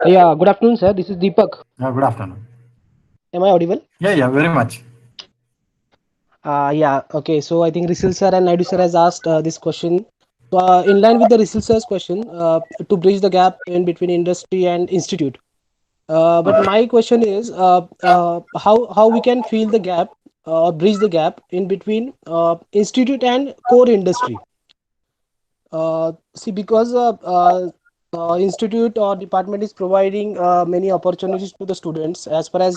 Yeah, good afternoon, sir. This is Deepak. Good afternoon. Am I audible? Yeah, very much. Yeah, okay. So I think Risil sir and Naidu sir has asked this question. So, in line with the Risil sir's question, to bridge the gap in between industry and institute. But my question is, how we can fill the gap, bridge the gap in between institute and core industry. See, because institute or department is providing many opportunities to the students as far as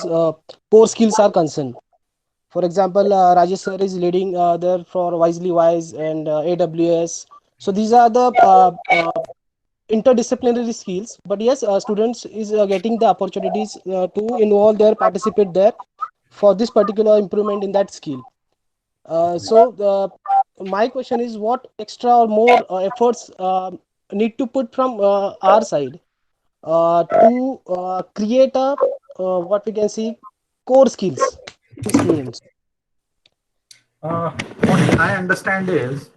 core skills are concerned. For example, Rajesh sir is leading there for Wisely Wise and AWS. So these are the interdisciplinary skills. But yes, students is getting the opportunities to involve there, participate there for this particular improvement in that skill. My question is, what extra or more efforts need to put from our side to create a what we can see core skills to students. What I understand is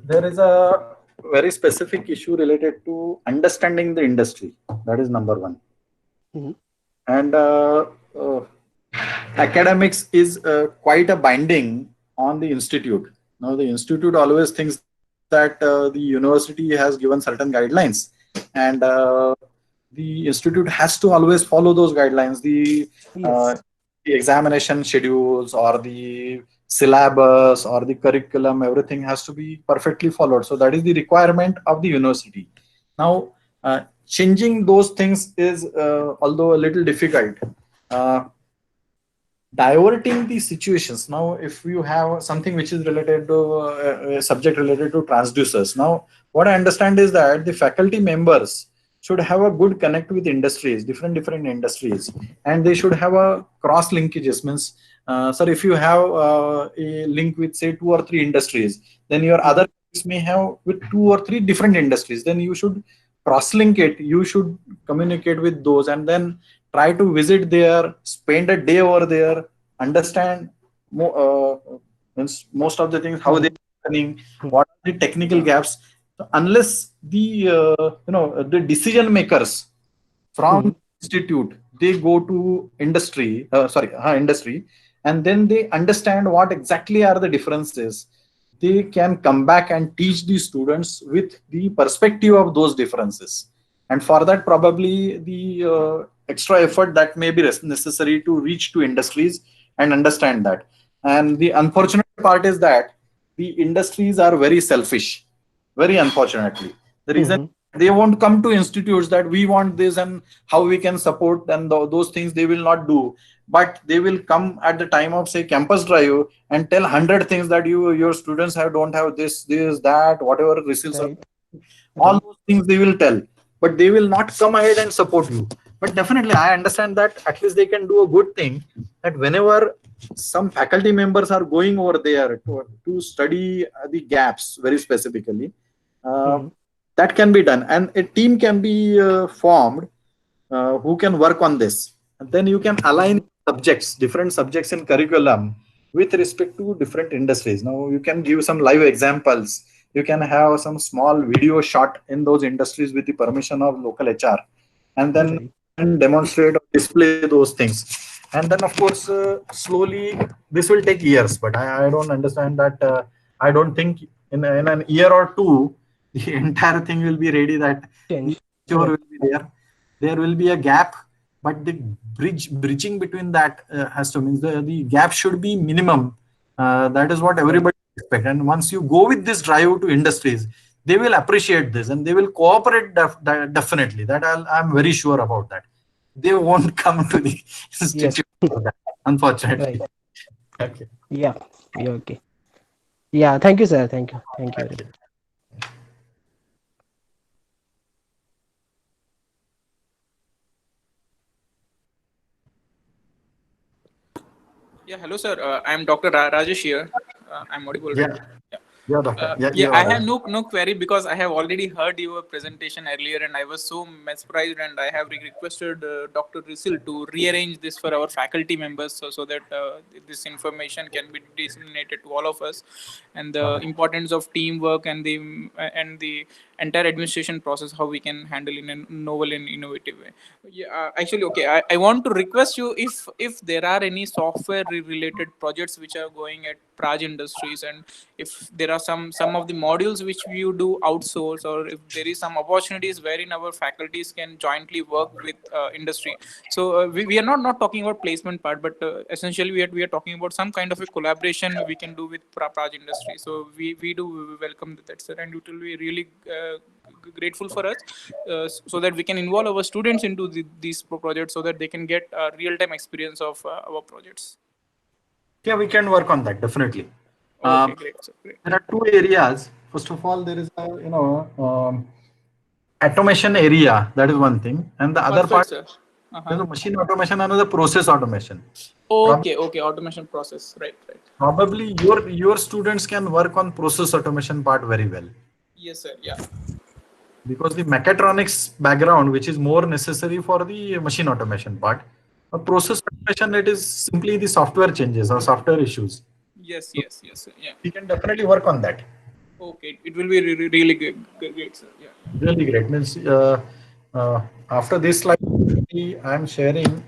there is a very specific issue related to understanding the industry. That is number one. Mhm. And uh, academics is quite a binding on the institute. Now, the institute always thinks that the university has given certain guidelines, and the institute has to always follow those guidelines. Yes. The examination schedules or the syllabus or the curriculum, everything has to be perfectly followed. So that is the requirement of the university. Now, changing those things is although a little difficult. Uh, Diverting the situations. Now, if you have something which is related to a subject related to transducers, now what I understand is that the faculty members should have a good connect with industries, different industries, and they should have a cross linkages. Means sir, if you have a link with say 2 or 3 industries, then your other colleagues may have with 2 or 3 different industries, then you should cross link it, you should communicate with those, and then try to visit there, spend a day over there, understand most of the things, how they're happening, what are the technical gaps. So unless the the decision makers from institute, they go to industry, industry, and then they understand what exactly are the differences, they can come back and teach the students with the perspective of those differences. And for that, probably the extra effort that may be necessary to reach to industries and understand that. And the unfortunate part is that the industries are very selfish, very unfortunately. The reason they won't come to institutes that we want this and how we can support, and those things they will not do. But they will come at the time of say campus drive and tell 100 things that your students don't have this that whatever results are, all those things they will tell, but they will not come ahead and support you. But definitely I understand that at least they can do a good thing, that whenever some faculty members are going over there to study the gaps very specifically, that can be done, and a team can be formed who can work on this. And then you can align subjects, different subjects in curriculum with respect to different industries. Now you can give some live examples, you can have some small video shot in those industries with the permission of local HR, and then demonstrate or display those things. And then of course slowly this will take years, but I don't understand that. I don't think in an year or two the entire thing will be ready, that sure will be there. There will be a gap, but the bridging between that has to mean the gap should be minimum. That is what everybody expect. And once you go with this drive to industries, they will appreciate this and they will cooperate definitely. That I'm very sure about that. They won't come to the institute for that, unfortunately. Okay. Yeah. Okay. Yeah. Thank you, sir. Thank you. Thank you very much. Yeah, hello, sir. I'm Dr. Rajesh here. I'm audible, right? Yeah. Yeah, doctor. Yeah, I have no query because I have already heard your presentation earlier, and I was so mesmerized, and I have requested Dr. Risil to rearrange this for our faculty members, so that this information can be disseminated to all of us, and the importance of teamwork and the entire administration process, how we can handle in a novel and innovative way. Yeah, actually, okay. I want to request you, if there are any software related projects which are going at Praj Industries, and if there are some of the modules which you do outsource, or if there is some opportunities wherein our faculties can jointly work with industry. So we are not talking about placement part, but essentially we are talking about some kind of a collaboration we can do with Praj Industry. So we do welcome that, sir, and it will be really grateful for us, so that we can involve our students into these projects, so that they can get a real-time experience of our projects. Yeah, we can work on that, definitely. Okay, great, sir. Great. There are two areas. First of all, there is a automation area. That is one thing, and the other part sir. is the machine automation and the process automation. Okay, automation process, right. Probably your students can work on process automation part very well. Yes, sir. Yeah. Because the mechatronics background, which is more necessary for the machine automation part, process automation, it is simply the software changes or software issues. Yes, sir. Yeah. We can definitely work on that. Okay, it will be really great, sir. Yeah. Really great. Means after this slide, I am sharing.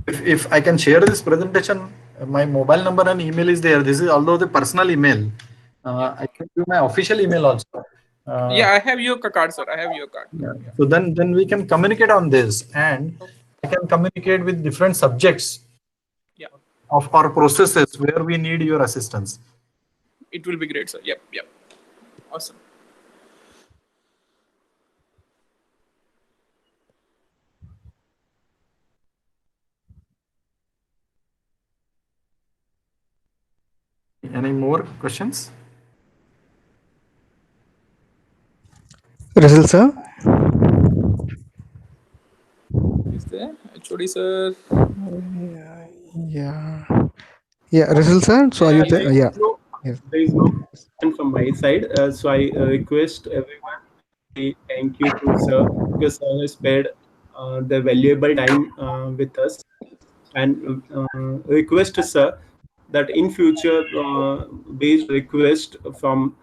If I can share this presentation, my mobile number and email is there. This is although the personal email. I can give my official email also. Yeah, I have your card, sir. I have your card. Yeah. So then we can communicate on this, and I can communicate with different subjects of our processes where we need your assistance. It will be great, sir. Yep. Awesome. Any more questions? Risil sir? Is there? HOD, sir. Yeah, Risil sir. So are you there? Yeah. There is no question from my side. So I request everyone to say thank you to sir, because sir has spared the valuable time with us, and request sir that in future, based request from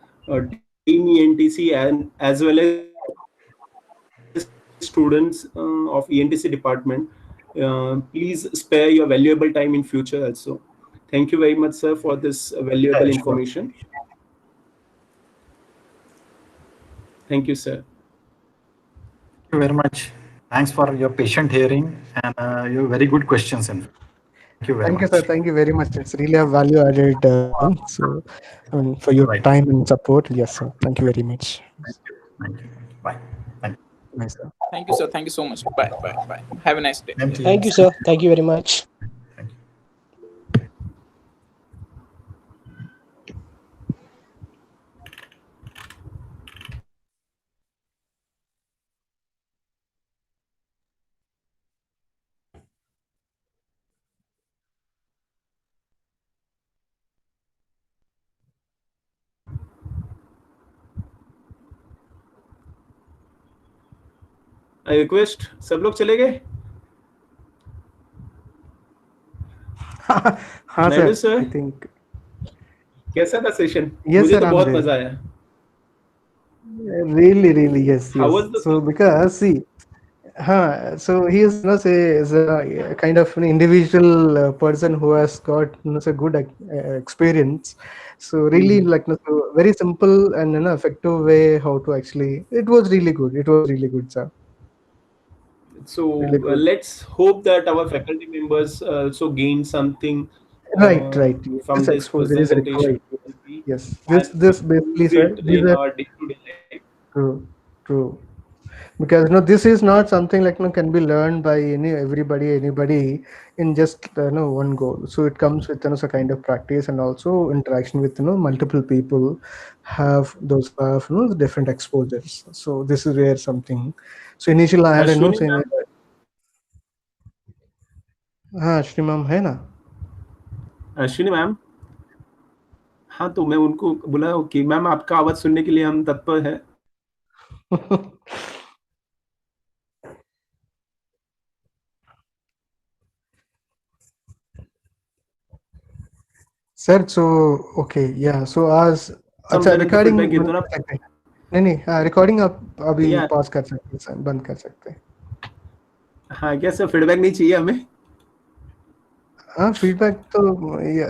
team ENTC and as well as students of ENTC department, please spare your valuable time in future also. Thank you very much, sir, for this valuable information. Thank you, sir. Thank you very much. Thanks for your patient hearing and your very good questions. And thank you very much. Thank you, sir. Thank you very much. It's really a value added. So, for your time and support. Yes, sir. Thank you very much. Thank you. Bye. Thank you. Nice, sir. Thank you, sir. Thank you so much. Bye. Have a nice day. Thank you, sir. Thank you very much. Thank you. I request सब लोग चले गए? हाँ Naidu sir, sir, I think. कैसा था session? Yes, मुझे sir, तो I'm बहुत there. मजा आया. Really, yes. How was the So because see, so he is, is a kind of an individual person who has got a good experience. So really, so very simple and effective way how to actually. It was really good. It was really good, sir. So Really good. let's hope that our faculty members also gain something Right. from This this exposure is presentation. required. Yes. This basically, Use sir. it These in are our day-to-day life. true. Because this is not something can be learned by anybody in just one goal. So it comes with a kind of practice and also interaction with multiple people have different exposures. So this is where something. So initially I had Ashwini ma'am? हाँ Ashwini ma'am है ना. Ashwini ma'am, हाँ तो मैं उनको बोला कि ma'am आपका आवाज सुनने के लिए हम तत्पर है. सर सो ओके या सो आज सब अच्छा मेरा तो रिकॉर्डिंग feedback ये तो बंद ना, कर सकते हैं. नहीं हाँ रिकॉर्डिंग आप अभी या पॉज कर सकते हैं सर, बंद कर सकते हैं. हाँ क्या सर फीडबैक नहीं चाहिए हमें? हाँ फीडबैक तो या